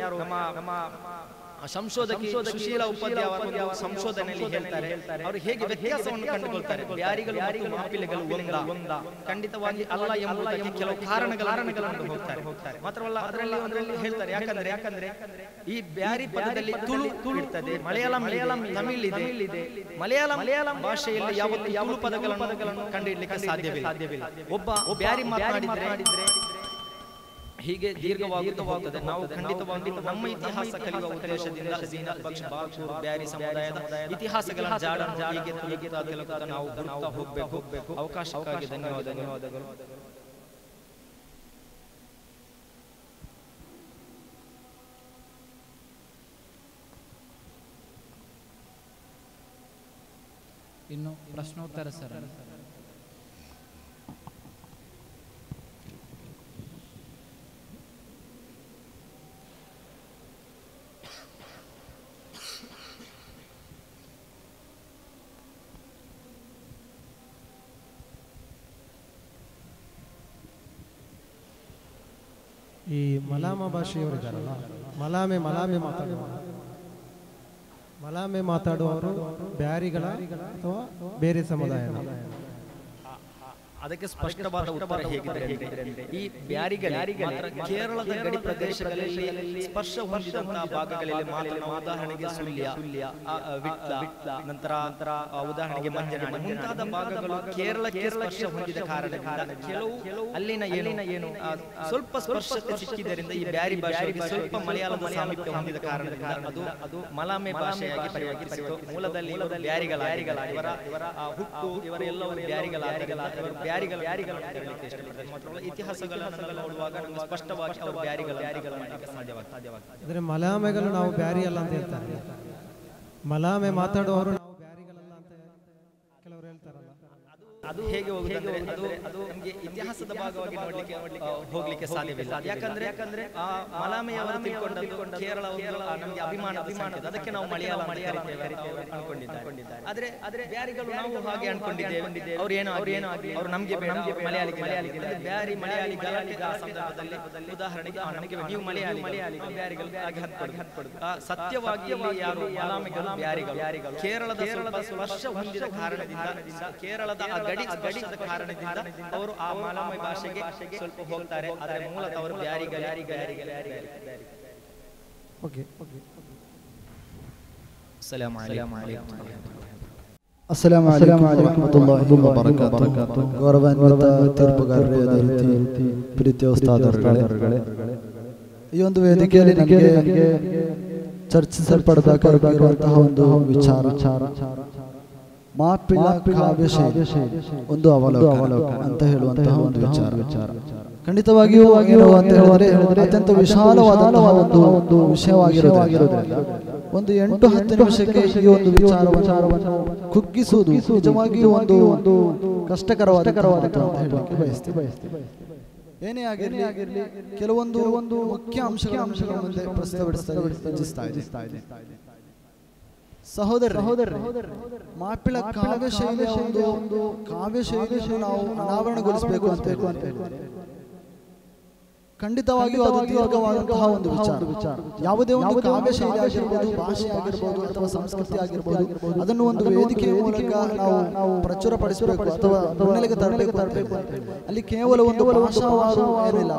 A: ಯಾರು ನಮ್ಮ ಸಂಶೋಧಕಿ ಸುಶೀಲಾ ಉಪಾಧ್ಯಾಯ ಅವರು ಸಂಶೋಧನೆಯಲ್ಲಿ ಹೇಳ್ತಾರೆ, ಅವರು ಹೇಗೆ ವ್ಯತ್ಯಾಸವನ್ನು ಕಂಡುಕೊಳ್ತಾರೆ, ಬ್ಯಾರಿಗಳು ಮತ್ತು ಮಾಪಿಲೆಗಳು ಒಂದಾ? ಖಂಡಿತವಾಗಿ ಅಲ್ಲ ಎಂಬುದಕ್ಕೆ ಕೆಲವು ಕಾರಣಗಳನ್ನು ಹೋಗ್ತಾರೆ. ಮಾತ್ರವಲ್ಲ ಅದರಲ್ಲಿ ಹೇಳ್ತಾರೆ, ಯಾಕಂದ್ರೆ ಈ ಬ್ಯಾರಿ ಪದದಲ್ಲಿ ತುಳು ಇರ್ತದೆ, ಮಲಯಾಳಂ ತಮಿಳ್ ಇದೆ. ಮಲಯಾಳಂ ಭಾಷೆಯಲ್ಲಿ ಯಾವತ್ತೂ ತುಳು ಪದಗಳನ್ನು ಕಂಡುಹಿಡಲಿಕ್ಕೆ ಸಾಧ್ಯವಿಲ್ಲ. ಒಬ್ಬ ಬ್ಯಾರಿ ಮಾತನಾಡಿದ್ರೆ ಹೀಗೆ ದೀರ್ಘವಾಗುತ್ತಾ ಹೋಗ್ತದೆ. ನಾವು ಖಂಡಿತವಾಗಿ ನಮ್ಮ ಇತಿಹಾಸ ಕಲಿಯುವ ಉದ್ದೇಶದಿಂದ ಝೀನತ್ ಬಕ್ಷ್ ಬಾಗ್ಚೂರ್ ಬ್ಯಾರಿ ಸಮುದಾಯದ ಇತಿಹಾಸಗಳ ಜಾಡನ್ನು ಹೀಗೆ ತಿಳಿಯುತ್ತಾ ನಾವು ಹೋಗಬೇಕು. ಅವಕಾಶಕ್ಕಾಗಿ ಧನ್ಯವಾದಗಳು.
B: ಇನ್ನು ಪ್ರಶ್ನೋತ್ತರ ಸರ್.
C: ಈ ಮಲಾಮ ಭಾಷೆಯವರಿದ್ದಾರಲ್ಲ, ಮಲಾಮೆ ಮಾತಾಡುವವರು ಬ್ಯಾರಿಗಳ ಅಥವಾ ಬೇರೆ ಸಮುದಾಯದ?
A: ಅದಕ್ಕೆ ಸ್ಪಷ್ಟವಾದ ಉತ್ತರ ಹೇಗಿದೆ, ಈ ಬ್ಯಾರಿಗಳಿಗೆ ಕೇರಳದ ಗಡಿ ಪ್ರದೇಶಗಳಲ್ಲಿ ಸ್ಪರ್ಶ ಹೊಂದಿದಂತಹ ಭಾಗಗಳಲ್ಲಿ ಮಾತ್ರ, ಉದಾಹರಣೆಗೆ ಸುಳ್ಯ, ವಿಟ್ಲ, ನಂತರ ಉದಾಹರಣೆಗೆ ಮಂಜನಾಡಿ ಮುಂತಾದ ಭಾಗಗಳು ಕೇರಳಕ್ಕೆ ಸ್ಪರ್ಶ ಹೊಂದಿದ ಕಾರಣದಿಂದ ಕೆಲವು ಅಲ್ಲಿನ ಏನು ಸ್ವಲ್ಪ ಸ್ಪರ್ಶತೆ ಸಿಕ್ಕಿದ್ದರಿಂದ ಈ ಬ್ಯಾರಿ ಭಾಷೆಗೆ ಸ್ವಲ್ಪ ಮಲಯಾಳದ ಸಾಮೀಪ್ಯ ಹೊಂದಿದ ಕಾರಣದಿಂದ ಅದು ಮಲಾಮೆ ಭಾಷೆಯಾಗಿ ಪರಿವರ್ತಿಸಿತು. ಮೂಲದಲ್ಲಿ ಇವರ ಹುಟ್ಟು ಇವರೆಲ್ಲವರು ಬ್ಯಾರಿಗಳ ಇತಿಹಾಸಗಳನ್ನು ನೋಡುವಾಗ ಸ್ಪಷ್ಟವಾಗಿ ಅವರು ಬ್ಯಾರಿಗಳ
C: ಸಾಧ್ಯವಾಗ್ತದೆ. ಮಲಾಮೆಗಳು ನಾವು ಬ್ಯಾರಿ ಅಲ್ಲ ಅಂತ ಹೇಳ್ತಾರೆ, ಮಲಾಮೆ ಮಾತಾಡುವವರು ನಾವು ಬ್ಯಾರಿಗಳಲ್ಲ ಅಂತ ಕೆಲವರು ಹೇಳ್ತಾರಲ್ಲ.
A: ಅದು ಹೇಗೆ ಹೋಗುತ್ತದೆ, ಅದು ನಮಗೆ ಇತಿಹಾಸದ ಭಾಗವಾಗಿ ಹೋಗ್ಲಿಕ್ಕೆ ಸಾಧ್ಯವಿಲ್ಲ. ಯಾಕಂದ್ರೆ ಆ ಮಲಾಮೆಯವರು ತಿಳ್ಕೊಂಡದ್ದು ಕೇರಳ ನಮಗೆ ಅಭಿಮಾನ, ಅದಕ್ಕೆ ನಾವು ಮಲಯಾಳ ಅನ್ಕೊಂಡಿದ್ದಾರೆ. ಆದ್ರೆ ಬ್ಯಾರಿಗಳು ನಾವು ಹಾಗೆ ಅನ್ಕೊಂಡಿದ್ದೇವೆ. ಅವ್ರು ನಮ್ಗೆ ಮಲಯಾಳಿ ಬ್ಯಾರಿ ಗಲಾಟೆಯ ಸಂದರ್ಭದಲ್ಲಿ ಉದಾಹರಣೆಗೆ ನಮಗೆ ನೀವು ಮಲಯಾಳಿ ಬ್ಯಾರಿಗಳು ಹಾಗೆ ಹತ್ಕೊಡುದು. ಸತ್ಯವಾಗಿ ಯಾರು ಮಲಾಮೆಗಳು ಬ್ಯಾರಿಗಳು ಕೇರಳದ ಸ್ಪರ್ಶ ಹೊಂದಿದ ಕಾರಣದಿಂದ, ಕೇರಳದ ಗಡಿದ ಕಾರಣದಿಂದ ಅವರು ಆ ಮಲಾಮಿ ಭಾಷೆಗೆ ಸ್ವಲ್ಪ ಹೋಗ್ತಾರೆ. ಆದರೆ ಮೂಲತಃ ಅವರು
D: ಅಸ್ಸಲಾಮು ಅಲೈಕುಂ ವರಹಮತುಲ್ಲಾಹಿ ವಬರಕಾತುಹು. ಗೌರವಾನ್ವಿತ ತೀರ್ಪುಗಾರರೇ, ಅದೇ ರೀತಿ ಪ್ರೀತಿಯ ಉಸ್ತಾದರುಗಳೇ, ಈ ಒಂದು ವೇದಿಕೆಯಲ್ಲಿ ನನಗೆ ಚರ್ಚಿಸಲ್ಪಡಬೇಕಾಗಿರುವಂತಹ ಒಂದು ವಿಚಾರ ಮಾಪಿಳ ಕಾವ್ಯ ಶೈಲಿ ಒಂದು ಅವಲೋಕನ ಅಂತ ಹೇಳುವಂತಹ ಒಂದು ವಿಚಾರ. ಖಂಡಿತವಾಗಿಯೂ ಅಂತ ಹೇಳಿದ್ರೆ ಅತ್ಯಂತ ವಿಶಾಲವಾದಂತಹ ಒಂದು ವಿಷಯವಾಗಿರೋದ್ರಿಂದ ಒಂದು 8-10 ನಿಮಿಷಕ್ಕೆ ಈ ಒಂದು ವಿಚಾರವನ್ನು ಕುಗ್ಗಿಸುವುದು ನಿಜವಾಗಿಯೂ ಒಂದು ಕಷ್ಟಕರವಾದ ಅಂತ ಹೇಳಲಿಕ್ಕೆ ಬಯಸ್ತೀವಿ. ಏನೇ ಆಗಿರಲಿ ಕೆಲವೊಂದು ಮುಖ್ಯ ಅಂಶಗಳ ಮುಂದೆ ಪ್ರಸ್ತುತಪಡಿಸ್ತಾ ಇದೆ. ಸಹೋದರ ಮಾಪಿಳ ಕಾವ್ಯ ಶೈಲಿಯ ಒಂದು ಕಾವ್ಯ ಶೈಲಿಯನ್ನು ನಾವು ಅನಾವರಣಗೊಳಿಸಬೇಕು ಅಂತ ಹೇಳಿದ್ರೆ ಖಂಡಿತವಾಗಿಯೂ ಅದು ದೀರ್ಘವಾದಂತಹ ಒಂದು ವಿಚಾರ. ಯಾವುದೇ ಒಂದು ಕಾವ್ಯ ಶೈಲಿ ಆಗಿರ್ಬೋದು, ಭಾಷೆ ಆಗಿರ್ಬೋದು ಅಥವಾ ಸಂಸ್ಕೃತಿ ಆಗಿರ್ಬೋದು, ಅದನ್ನು ಒಂದು ವೇದಿಕೆಯ ಮೂಲಕ ನಾವು ಪ್ರಚುರಪಡಿಸಬೇಕು ಅಥವಾ ಮುನ್ನೆಲೆಗೆ ತರಬೇಕು. ಅಲ್ಲಿ ಕೇವಲ ಒಂದು ಭಾಷಾವಾರು ಏನಿಲ್ಲ,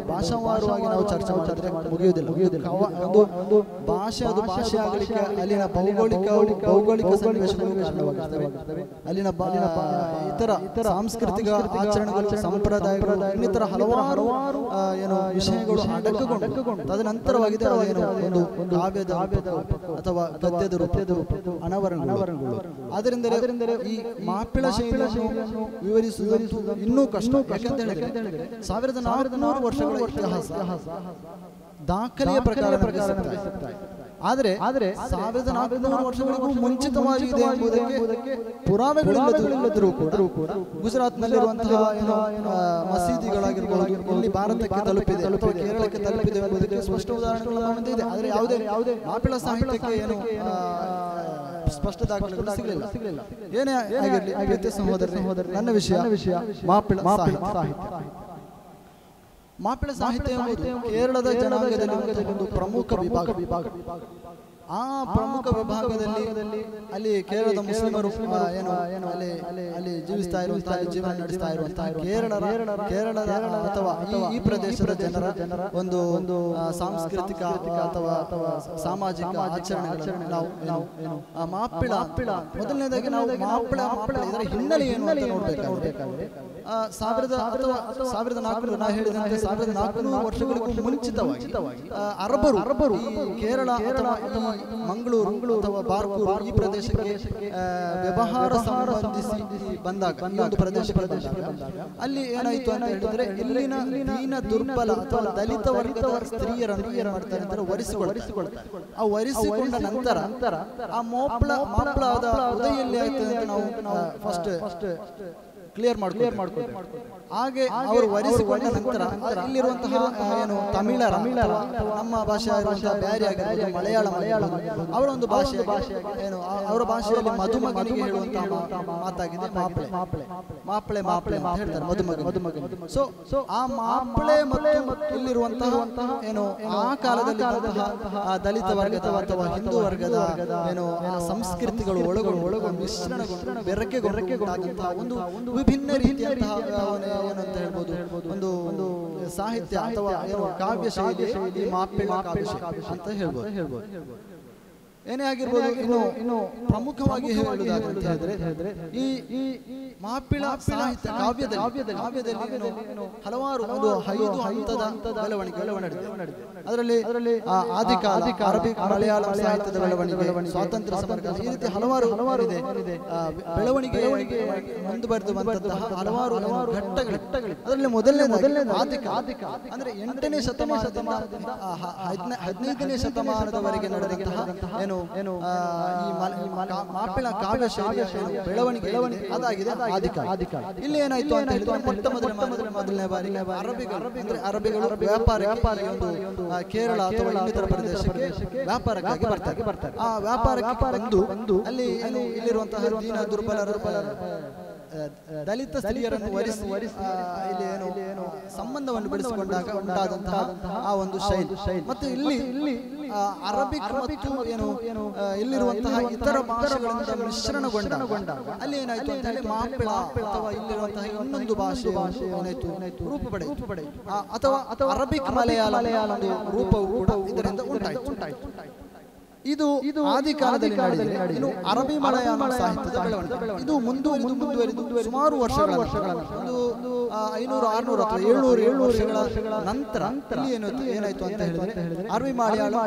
D: ಭಾಷಾವಾರವಾಗಿ ನಾವು ಚರ್ಚೆ ಮಾಡಿದ್ರೆ ಮುಗಿಯುವುದಿಲ್ಲ. ಒಂದು ಭಾಷೆ ಅದು ಭಾಷೆ ಆಗಲಿಕ್ಕೆ ಅಲ್ಲಿನ ಭೌಗೋಳಿಕ ಸನ್ನಿವೇಶಗಳು ಕಾರಣವಾಗುತ್ತವೆ. ಅಲ್ಲಿನ ಇತರ ಸಾಂಸ್ಕೃತಿಕ ಆಚರಣೆಗಳು, ಸಂಪ್ರದಾಯಗಳು, ಇನ್ನಿತರ ಹಲವಾರು ವಿಷಯಗಳು ಅಡಕಗೊಂಡು ತದನಂತರವಾಗಿದೆ ಒಂದು ಕಾವ್ಯದ ಅಥವಾ ಗದ್ಯದ ರೂಪದ ಅನಾವರಣಗಳು. ಆದ್ದರಿಂದ ಈ ಮಾಪಿಳ ಶೈಲಿಯನ್ನು ವಿವರಿಸುವುದು ಇನ್ನೂ ಕಷ್ಟ. ಯಾಕಂತ ಹೇಳಿದ್ರೆ 1400 ವರ್ಷಗಳ ಇತಿಹಾಸ ದಾಖಲೆಯ ಪ್ರಕಾರ ಆದರೆ 1400 ವರ್ಷಗಳಿಗೂ ಮುಂಚಿತವಾಗಿದೆ ಎಂಬುದಕ್ಕೆ ಪುರಾವೆಗಳಿಲ್ಲದಿದ್ದರೂ ಕೂಡ ಗುಜರಾತ್ನಲ್ಲಿರುವಂತಹ ಮಸೀದಿಗಳಾಗಿರ್ಬೋದು, ಇಲ್ಲಿ ಭಾರತಕ್ಕೆ ತಲುಪಿದೆ ಅಥವಾ ಕೇರಳಕ್ಕೆ ತಲುಪಿದೆ ಎಂಬುದಕ್ಕೆ ಸ್ಪಷ್ಟ ಉದಾಹರಣೆಗಳು ಇದೆ. ಆದರೆ ಯಾವುದೇ ಮಾಪಿಳ ಸಾಹಿತ್ಯಕ್ಕೆ ಏನು ಸ್ಪಷ್ಟ ದಾಖಲೆಗಳು ಸಿಗಲಿಲ್ಲ. ಏನೇ ಆಗಿರಲಿ ಸಹೋದರ, ನನ್ನ ವಿಷಯ ಮಾಪಿಳ ಸಾಹಿತ್ಯ. ಮಾಪಿಳ ಸಾಹಿತ್ಯ ಕೇರಳದ ಜನಾಂಗದಲ್ಲಿ ಒಂದು ಪ್ರಮುಖ ವಿಭಾಗ. ಆ ಪ್ರಮುಖ ವಿಭಾಗದಲ್ಲಿ ಅಲ್ಲಿ ಕೇರಳದ ಮುಸ್ಲಿಮರು ಅಲ್ಲಿ ಜೀವಿಸ್ತಾ ಇರುವಂತಹ ಜೀವನ ನಡೆಸ್ತಾ ಇರುವಂತಹ ಕೇರಳದ ಅಥವಾ ಈ ಪ್ರದೇಶದ ಜನರ ಒಂದು ಸಾಂಸ್ಕೃತಿಕ ಅಥವಾ ಸಾಮಾಜಿಕ ಆಚರಣೆಗಳನ್ನು ನಾವು ಮಾಪಿಳ ಮೊದಲನೇದಾಗಿ ನಾವು ಮಾಪಿಳ ಇದರ ಹಿನ್ನೆಲೆ ಏನು ಅಂತ ನೋಡ್ಬೇಕಾದ್ರೆ 1400 ನಾ ಹೇಳಿದಂತೆ 1400 ವರ್ಷಗಳಿಗೂ ಮುಂಚಿತವಾಗಿ ಅರಬರು ಕೇರಳ ಅಥವಾ ಮಂಗಳೂರು ಅಥವಾ ಬಾರ್ಕೂರು ಈ ಪ್ರದೇಶಕ್ಕೆ ವ್ಯವಹಾರ ಸಂಬಂಧಿಸಿ ಬಂದಾಗ ಈ ಒಂದು ಪ್ರದೇಶಕ್ಕೆ ಬಂದಾಗ ಅಲ್ಲಿ ಏನಾಯ್ತು ಅಂತ ಹೇಳಿದ್ರೆ ಇಲ್ಲಿನ ದೀನ ದುರ್ಬಲ ಅಥವಾ ದಲಿತ ವರ್ಗದ ಸ್ತ್ರೀಯರನ್ನು ಏನ್ ಮಾಡ್ತಾರೆ ಅಂದ್ರೆ ವರಿಸಿಕೊಳ್ತಾರೆ. ಆ ವರಿಸಿಕೊಂಡ ನಂತರ ಆ ಮಾಪ್ಳದ ಉದಯಲ್ಲಿ ಆಯ್ತದೆ ಅಂತ ನಾವು ಫಸ್ಟ್ ಕ್ಲಿಯರ್ ಮಾಡ್ಕೊಳ್ತೀವಿ. ಹಾಗೆ ಅವರು ವರಿಸಿಕೊಂಡ ನಂತರ ಇಲ್ಲಿರುವಂತಹ ಏನು ತಮಿಳರ ನಮ್ಮ ಭಾಷೆ ಇರುವಂತಹ ಬ್ಯಾರಿ ಆಗಿರ್ಬೋದು ಮಲಯಾಳ ಅವರ ಒಂದು ಭಾಷೆ ಏನು ಅವರ ಭಾಷೆಯಲ್ಲಿ ಮಧುಮಗನಿಗೆ ಹೇಳುವಂತಹ ಮಾತಾಗಿದೆ ಮಾಪ್ಳೆ ಅಂತ ಹೇಳ್ತಾರೆ ಮಧುಮಗನಿ. ಸೊ ಆ ಮಾಪ್ಳೆ ಮತ್ತು ಇಲ್ಲಿರುವಂತಹ ಏನು ಆ ಕಾಲದಲ್ಲಿ ದಲಿತ ವರ್ಗದ ಅಥವಾ ಹಿಂದೂ ವರ್ಗದ ಏನು ಸಂಸ್ಕೃತಿಗಳು ಒಳಗೊಂಡು ಮಿಶ್ರಣಗೊಂಡು ಬೆರಕೆಗೊಂಡಾದಂತಹ ಒಂದು ವಿಭಿನ್ನ ರೀತಿಯಂತಹ ಏನಂತ ಹೇಳ್ಬೋದು ಒಂದು ಸಾಹಿತ್ಯ ಅಥವಾ ಕಾವ್ಯ ಶೈಲಿ ಮಾಪಿಳ ಕಾವ್ಯ ಶೈಲಿ ಅಂತ ಹೇಳ್ಬೋದು. ಏನೇ ಆಗಿರ್ಬೋದು ಇನ್ನು ಪ್ರಮುಖವಾಗಿ ಹೇಳುವುದಾದ್ರೆ ಹೇಳಿದ್ರೆ ಈ ಮಾಪಿಳ ಸಾಹಿತ್ಯ ಕಾವ್ಯದಲ್ಲಿ ಹಲವಾರು ಒಂದು 5 ಹಂತದ ಬೆಳವಣಿಗೆ ನಡೆದಿದೆ. ಅದರಲ್ಲಿ ಆದಿಕಾಲ ಅರಬಿಕ್ ಮಲಯಾಳಂ ಸಾಹಿತ್ಯದ ಬೆಳವಣಿಗೆ, ಸ್ವಾತಂತ್ರ್ಯ ಸಮರ, ಈ ರೀತಿ ಹಲವಾರು ಇದೆ. ಬೆಳವಣಿಗೆ ಮುಂದುವರೆದು ಬಂದಂತಹ ಹಲವಾರು ಘಟ್ಟಗಳಿವೆ. ಅದರಲ್ಲಿ ಮೊದಲನೇ ಆದಿಕ ಅಂದ್ರೆ 8ನೇ ಶತಮಾನದಿಂದ 15ನೇ ಶತಮಾನದವರೆಗೆ ನಡೆದಂತಹ ಏನು ಈ ಮಾಪಿಳ ಕಾವ್ಯ ಶೈಲಿಯ ಬೆಳವಣಿಗೆ ಅದಾಗಿದೆ ಆದಿಕಾಲ. ಇಲ್ಲಿ ಏನಾಯ್ತು ಅಂತ ಹೇಳಿದ್ರೆ ಮೊದಲನೇ ಬಾರಿ ಅರಬಿಗಳು ವ್ಯಾಪಾರಕ್ಕೆ ಒಂದು ಕೇರಳ ಅಥವಾ ಇನ್ನಿತರ ಪ್ರದೇಶಕ್ಕೆ ವ್ಯಾಪಾರಕ್ಕಾಗಿ ಬರ್ತಾರೆ. ಆ ವ್ಯಾಪಾರಕ್ಕೆ ಬಂದು ಅಲ್ಲಿ ಇಲ್ಲಿರುವಂತಹ ದೀನ ದುರ್ಬಲರ ದಲಿತ ಸ್ತ್ರೀಯರನ್ನು ವರಿಸಿ ಇಲ್ಲಿ ಏನು ಸಂಬಂಧವನ್ನು ಬೆಳೆಸಿಕೊಂಡಾಗ ಉಂಟಾದಂತಹ ಆ ಒಂದು ಶೈಲಿ ಮತ್ತು ಇಲ್ಲಿ ಅರಬಿಕ್ ಮತ್ತು ಏನು ಇಲ್ಲಿರುವಂತಹ ಇತರ ಭಾಷೆಗಳಿಂದ ಮಿಶ್ರಣಗೊಂಡ ಅಲ್ಲಿ ಏನಾಯ್ತು ಅಂತ ಹೇಳಿ ಮಾಪಿಳ ಅಥವಾ ಇಲ್ಲಿರುವಂತಹ ಇನ್ನೊಂದು ಭಾಷೆ ಏನಾಯ್ತು ರೂಪ ಪಡೆಯಿತು ಅಥವಾ ಅರಬಿಕ್ ಮಲಯಾಳ ರೂಪವು ಕೂಡ ಇದರಿಂದ ಉಂಟಾಯಿತು. ಇದು ಆದಿಕಾಲದಲ್ಲಿ ನಡೆದಿದೆ. ಇನ್ನು ಅರಬಿ ಮಲಯಾಳಂ ಸಾಹಿತ್ಯದ ಬೆಳವಣಿಗೆ ಇದು ಮುಂದುವರಿದು ಸುಮಾರು ವರ್ಷಗಳ 500-600 ಅಥವಾ 700 ವರ್ಷಗಳ ನಂತರ ಏನಾಯ್ತು ಅಂತ ಹೇಳಿದ್ರೆ ಅರಬಿ ಮಲಯಾಳಂ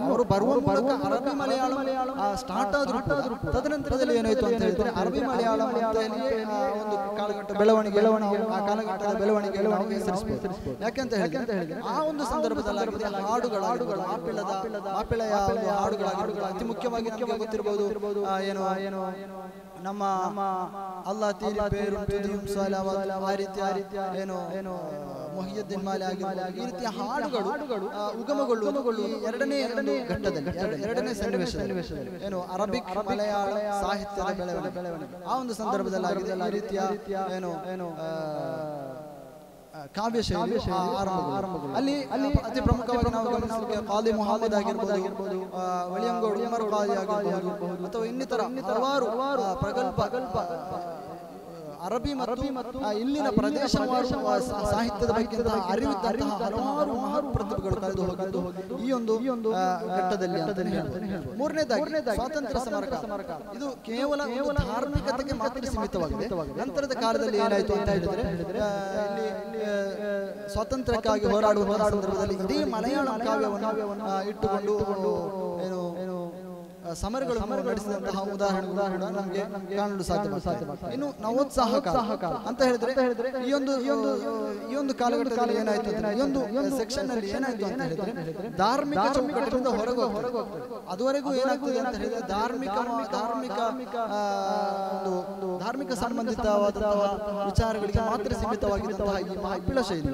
D: ಅವರು ಬರುವ ಮೂಲಕ ಅರಬಿ ಮಲಯಾಳಂ ಸ್ಟಾರ್ಟ್ ಆದ್ರು. ತದನಂತರದಲ್ಲಿ ಏನಾಯ್ತು ಅಂತ ಹೇಳಿದ್ರೆ ಅರಬಿ ಮಲಯಾಳಂ ಅಂತ ಒಂದು ಕಾಲಘಟ್ಟ ಬೆಳವಣಿಗೆ ಆ ಕಾಲಘಟ್ಟದ ಬೆಳವಣಿಗೆಗಳು ನಾವು ಹೆಸರಿಸಬಹುದು. ಯಾಕೆಂತ ಹೇಳಿದ್ರೆ ಆ ಒಂದು ಸಂದರ್ಭದಲ್ಲಿ ಹಾಡುಗಳು ಮಾಪಿಳೆಯ ಹಾಡುಗಳಾಗಿರ್ಬೋದು. ಅತಿ ಮುಖ್ಯವಾಗಿ ನಮಗೆ ಗೊತ್ತಿರಬಹುದು ಏನು ನಮ್ಮ ಅಲ್ಲಾ ತೀರಿ ಪೇರು ಆ ರೀತಿಯ ಏನು ಮೊಹಿಯುದ್ದೀನ್ ಮಾಲೆ ಆಗಿರ್ಬೋದು. ಈ ರೀತಿಯ ಹಾಡುಗಳು ಉಗಮಗೊಳ್ಳುವುದು ಎರಡನೇ ಘಟ್ಟದಲ್ಲಿ ಎರಡನೇ ಸನ್ನಿವೇಶದಲ್ಲಿ ಏನು ಅರಬಿಕ್ ಮಲಯಾಳ ಸಾಹಿತ್ಯದ ಬೆಳವಣಿಗೆ ಆ ಒಂದು ಸಂದರ್ಭದಲ್ಲಿ ಆಗಿದೆ. ಈ ರೀತಿಯ ಏನು ಕಾವ್ಯ ಶೈಲಿ ಆರಂಭಗಳು ಅಲ್ಲಿ ಅತಿ ಪ್ರಮುಖವಾಗಿ ನಾವು ಗಮನಿಸಲಿಕ್ಕೆ ಕಾಲಿ ಮುಹಮ್ಮದ್ ಆಗಿರ್ಬೋದು, ವಳಿಯಂಗೋಡು ಉಮರ್ ಕಾಲಿ ಆಗಿರ್ಬೋದು ಅಥವಾ ಇನ್ನಿತರ ಹಲವಾರು ಪ್ರಗಲ್ಭ ಅರಬಿ ಮತ್ತು ಇಲ್ಲಿನ ಪ್ರದೇಶವಾರು ಸಾಹಿತ್ಯದ ಬಗ್ಗೆ ಅರಿವಿದ್ದಂತಹ ಹಲವಾರು ಮಹಾನ್ ಪ್ರತಿಭೆಗಳು ಕಳೆದು ಹೋಗಿದ್ದು ಈ ಒಂದು ಘಟ್ಟದಲ್ಲಿ ಅಂತಾನೆ ಹೇಳ್ಬೋದು. ಮೂರನೇದಾಗಿ ಸ್ವಾತಂತ್ರ್ಯ ಸಮರ ಇದು ಕೇವಲ ಧಾರ್ಮಿಕತೆಗೆ ಮಾತ್ರ ಸೀಮಿತವಾಗಿದೆ. ನಂತರದ ಕಾಲದಲ್ಲಿ ಏನಾಯ್ತು ಅಂತ ಹೇಳಿದ್ರೆ ಇಲ್ಲಿ ಸ್ವಾತಂತ್ರ್ಯಕ್ಕಾಗಿ ಹೋರಾಡುವ ಸಂದರ್ಭದಲ್ಲಿ ಇಡೀ ಮಲಯಾಳಂ ಕಾವ್ಯವನ್ನು ಇಟ್ಟುಕೊಂಡು ಏನು ಸಮರಗಳು ನಡೆಸಿದಂತಹ ಉದಾಹರಣೆಗಳು ನಮಗೆ ಕಾಣಲು ಸಾಧ್ಯವಾಗ್ತದೆ. ಇನ್ನು ನವೋತ್ಸಾಹಕ ಅಂತ ಹೇಳಿದ್ರೆ ಈ ಒಂದು ಕಾಲಘಟ್ಟದಲ್ಲಿ ಏನಾಯ್ತು ಈ ಒಂದು ಸೆಕ್ಷನ್ ನಲ್ಲಿ ಏನಾಯ್ತು ಅಂತ ಹೇಳಿದ್ರೆ ಧಾರ್ಮಿಕ ಚೌಕಟ್ಟಿನಿಂದ ಹೊರಗೆ ಅದುವರೆಗೂ ಏನಾಗ್ತದೆ ಅಂತ ಹೇಳಿದ್ರೆ ಧಾರ್ಮಿಕ ಸಂಬಂಧಿತವಾದಂತಹ ವಿಚಾರಗಳಿಗೆ ಮಾತ್ರ ಸೀಮಿತವಾಗಿದ್ದಂತಹ ಈ ಮಾಪಿಳ ಶೈಲಿ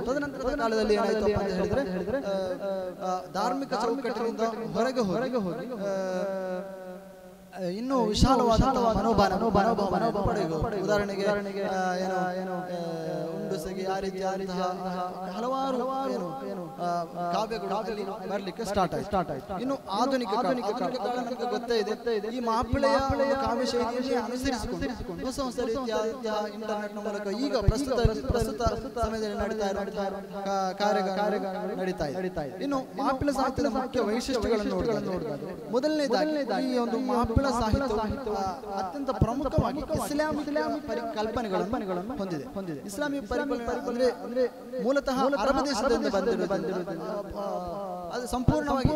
D: ತದನಂತರದ ಕಾಲದಲ್ಲಿ ಏನಾಯ್ತು ಅಂತ ಹೇಳಿದ್ರೆ ಧಾರ್ಮಿಕ ಚೌಕಟ್ಟಿನಿಂದ ಹೊರಗೆ ಹೋಗಿ ಇನ್ನೂ ವಿಶಾಲವಾದಂತಹ ಮನೋಭಾವನೆ ಪಡೆಯುವುದು. ಉದಾಹರಣೆಗೆ ಉಂಡುಸೆಗೆ ಆ ರೀತಿಯಾದಂತಹ ಹಲವಾರು ಕಾವ್ಯಗಳು ಬರಲಿಕ್ಕೆ ಸ್ಟಾರ್ಟ್ ಆಯ್ತು. ಇನ್ನು ಆಧುನಿಕ ಕಾಲ ನಮಗೆ ಗೊತ್ತೇ ಇದೆ. ಈ ಮಾಪಿಳೆಯ ಕಾವ್ಯ ಶೈಲಿಯಲ್ಲಿ ಅನುಸರಿಸಿಕೊಂಡು ಹೊಸ ಹೊಸ ರೀತಿಯಾದಂತಹ ಇಂಟರ್ನೆಟ್ ನ ಮೂಲಕ ಈಗ ಪ್ರಸ್ತುತ ಸಮಯದಲ್ಲಿ ನಡೀತಾ ಇರುವಂತಹ ಕಾರ್ಯಗಳು ನಡೀತಾ ಇದೆ. ಇನ್ನು ಮಾಪಿಳ ಸಾಹಿತ್ಯದ ಮುಖ್ಯ ವೈಶಿಷ್ಟ್ಯಗಳನ್ನು ನೋಡಿದಾಗ ಮೊದಲನೇದಾಗಿ ಈ ಒಂದು ಮಾಪಿಳ ಸಾಹಿತ್ಯ ಅತ್ಯಂತ ಪ್ರಮುಖವಾಗಿ ಇಸ್ಲಾಮಿಕ್ ಪರಿಕಲ್ಪನೆಗಳನ್ನು ಹೊಂದಿದೆ. ಇಸ್ಲಾಮಿಕ್ ಪರಿಕಲ್ಪನೆ ಅಂದ್ರೆ ಮೂಲತಃ ಅರಬ್ ದೇಶದಿಂದ ಬಂದಿರುವುದು. ಅದು ಸಂಪೂರ್ಣವಾಗಿ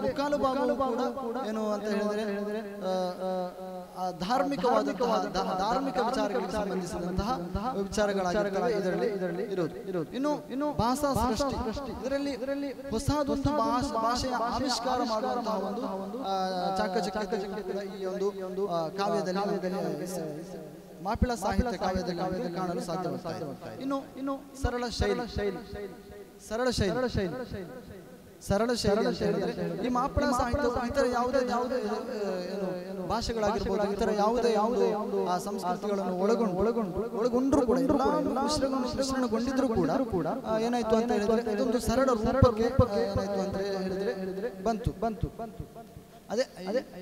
D: ಮುಕ್ಕಾಲು ಭಾಗಗಳು ಕೂಡ ಏನು ಅಂತ ಹೇಳಿದ್ರೆ ಧಾರ್ಮಿಕ ವಿಚಾರಗಳಿಗೆ ಸಂಬಂಧಿಸಿದಂತಹ ವಿಚಾರಗಳಾಗಿರ್ತವೆ ಇದರಲ್ಲಿ ಇರುವುದು. ಇನ್ನು ಭಾಷಾ ಸೃಷ್ಟಿ ಇದರಲ್ಲಿ ಹೊಸದೊಂದು ಭಾಷೆಯ ಆವಿಷ್ಕಾರ ಮಾಡುವಂತಹ ಒಂದು ಚಾಕಚಕ್ಯ ಈ ಒಂದು ಕಾವ್ಯದಲ್ಲಿ ಮಾಪಿಳ ಸಾಹಿತ್ಯ ಕಾವ್ಯದಲ್ಲಿ ಕಾಣಲು ಸಾಧ್ಯವಾಗ್ತದೆ. ಇನ್ನು ಸರಳ ಶೈಲಿ ಅಂತ ಹೇಳಿದ್ರೆ ಈ ಮಾಪಿಳ ಸಾಹಿತ್ಯ ಇತರ ಯಾವುದೇ ಭಾಷೆಗಳಾಗಿರ್ಬೋದು, ಇತರ ಯಾವುದೇ ಸಂಸ್ಕೃತಿಗಳನ್ನು ಒಳಗೊಂಡ್ರು ಕೂಡ ಮಿಶ್ರಣಗೊಂಡಿದ್ರು ಕೂಡ ಏನಾಯ್ತು ಅಂತ ಹೇಳಿದ್ರೆ ಇದೊಂದು ಸರಳ ರೂಪಕ್ಕೆ ಏನಾಯ್ತು ಅಂತ ಹೇಳಿದ್ರೆ ಬಂತು. ಅದೇ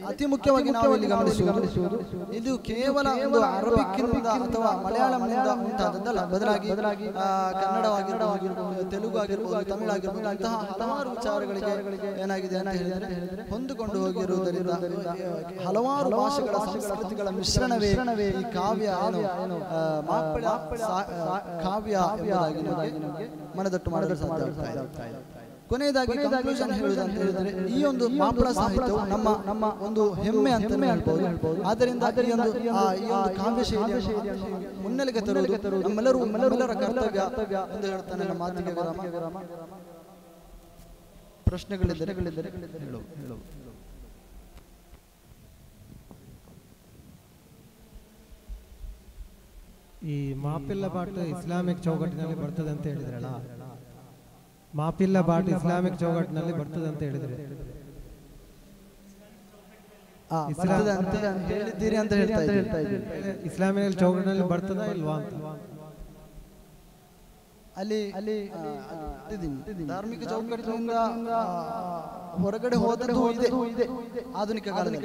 D: ಅತಿ ಮುಖ್ಯವಾಗಿ ನಾವು ಇಲ್ಲಿ ಗಮನಿಸುವುದು ಇದು ಕೇವಲ ಒಂದು ಅರಬಿಕ್ಕಿನಿಂದ ಅಥವಾ ಮಲಯಾಳಂನಿಂದ ಉಂಟಾದದ್ದಲ್ಲ. ಬದಲಾಗಿ ಕನ್ನಡವಾಗಿರ್ಬೋದು, ತೆಲುಗು ಆಗಿರ್ಬೋದು, ತಮಿಳು ಆಗಿರ್ಬೋದು, ಅಂತಹ ಹಲವಾರು ವಿಚಾರಗಳಿಗೆ ಏನಾಗಿದೆ ಅಂತ ಹೇಳಿದ್ರೆ ಹೊಂದಿಕೊಂಡು ಹೋಗಿರುವುದರಿಂದ ಹಲವಾರು ಭಾಷೆಗಳ ಸಂಸ್ಕೃತಿಗಳ ಮಿಶ್ರಣವೇ ಈ ಕಾವ್ಯ ಮಾಪಿಳ ಕಾವ್ಯ ಎಂಬುದಾಗಿ ನಮಗೆ ಮನದಟ್ಟು ಮಾಡಲು ಸಾಧ್ಯ. ಕೊನೆಯದಾಗಿ ಕನ್ಕ್ಲೂಷನ್ ಹೇಳುವುದು ಅಂತ ಹೇಳಿದ್ರೆ ಈ ಒಂದು ಮಾಪಿಳ ಸಾಹಿತ್ಯವು ನಮ್ಮ ಒಂದು ಹೆಮ್ಮೆ ಅಂತಾನೆ ಹೇಳ್ಬೋದು. ಆದ್ದರಿಂದ ಈ ಒಂದು ಕಾವ್ಯ ಶೈಲಿಯನ್ನು ಮುನ್ನೆಲೆಗೆ ತರುವುದು ನಮ್ಮೆಲ್ಲರ ಕರ್ತವ್ಯ ಎಂದು ಹೇಳ್ತಾನೆ. ನಮ್ಮ ಮಾತಿಗೆ ವಿರಾಮ. ಪ್ರಶ್ನೆಗಳಿದ್ದರೆ ಹೇಳು.
C: ಈ ಮಾಪಿಲ್ಲ ಬಾಟು ಇಸ್ಲಾಮಿಕ್ ಚೌಕಟ್ಟಿನಲ್ಲಿ ಬರ್ತದೆ ಅಂತ ಹೇಳಿದ್ರಲ್ಲ, ಮಾಪಿಲ್ಲ ಬಾಟು ಇಸ್ಲಾಮಿಕ್ ಚೌಕಟ್ಟಿನಲ್ಲಿ ಬರ್ತದೆ ಅಂತ ಹೇಳಿದ್ರೆ
D: ಹೇಳಿದ್ದೀರಿ ಅಂತ ಹೇಳ್ತಾ ಇದ್ದೀರಿ.
C: ಇಸ್ಲಾಮಿಕ್ ಚೌಕಟ್ಟಿನಲ್ಲಿ ಬರ್ತದಾ ಇಲ್ವಾ ಅಂತ
D: ಅಲ್ಲಿ ಧಾರ್ಮಿಕ ಚೌಕಟ್ಟಿನಿಂದ ಹೊರಗಡೆ ಹೋದದ್ದು ಇದೆ. ಆಧುನಿಕ ಕಾಲದಲ್ಲಿ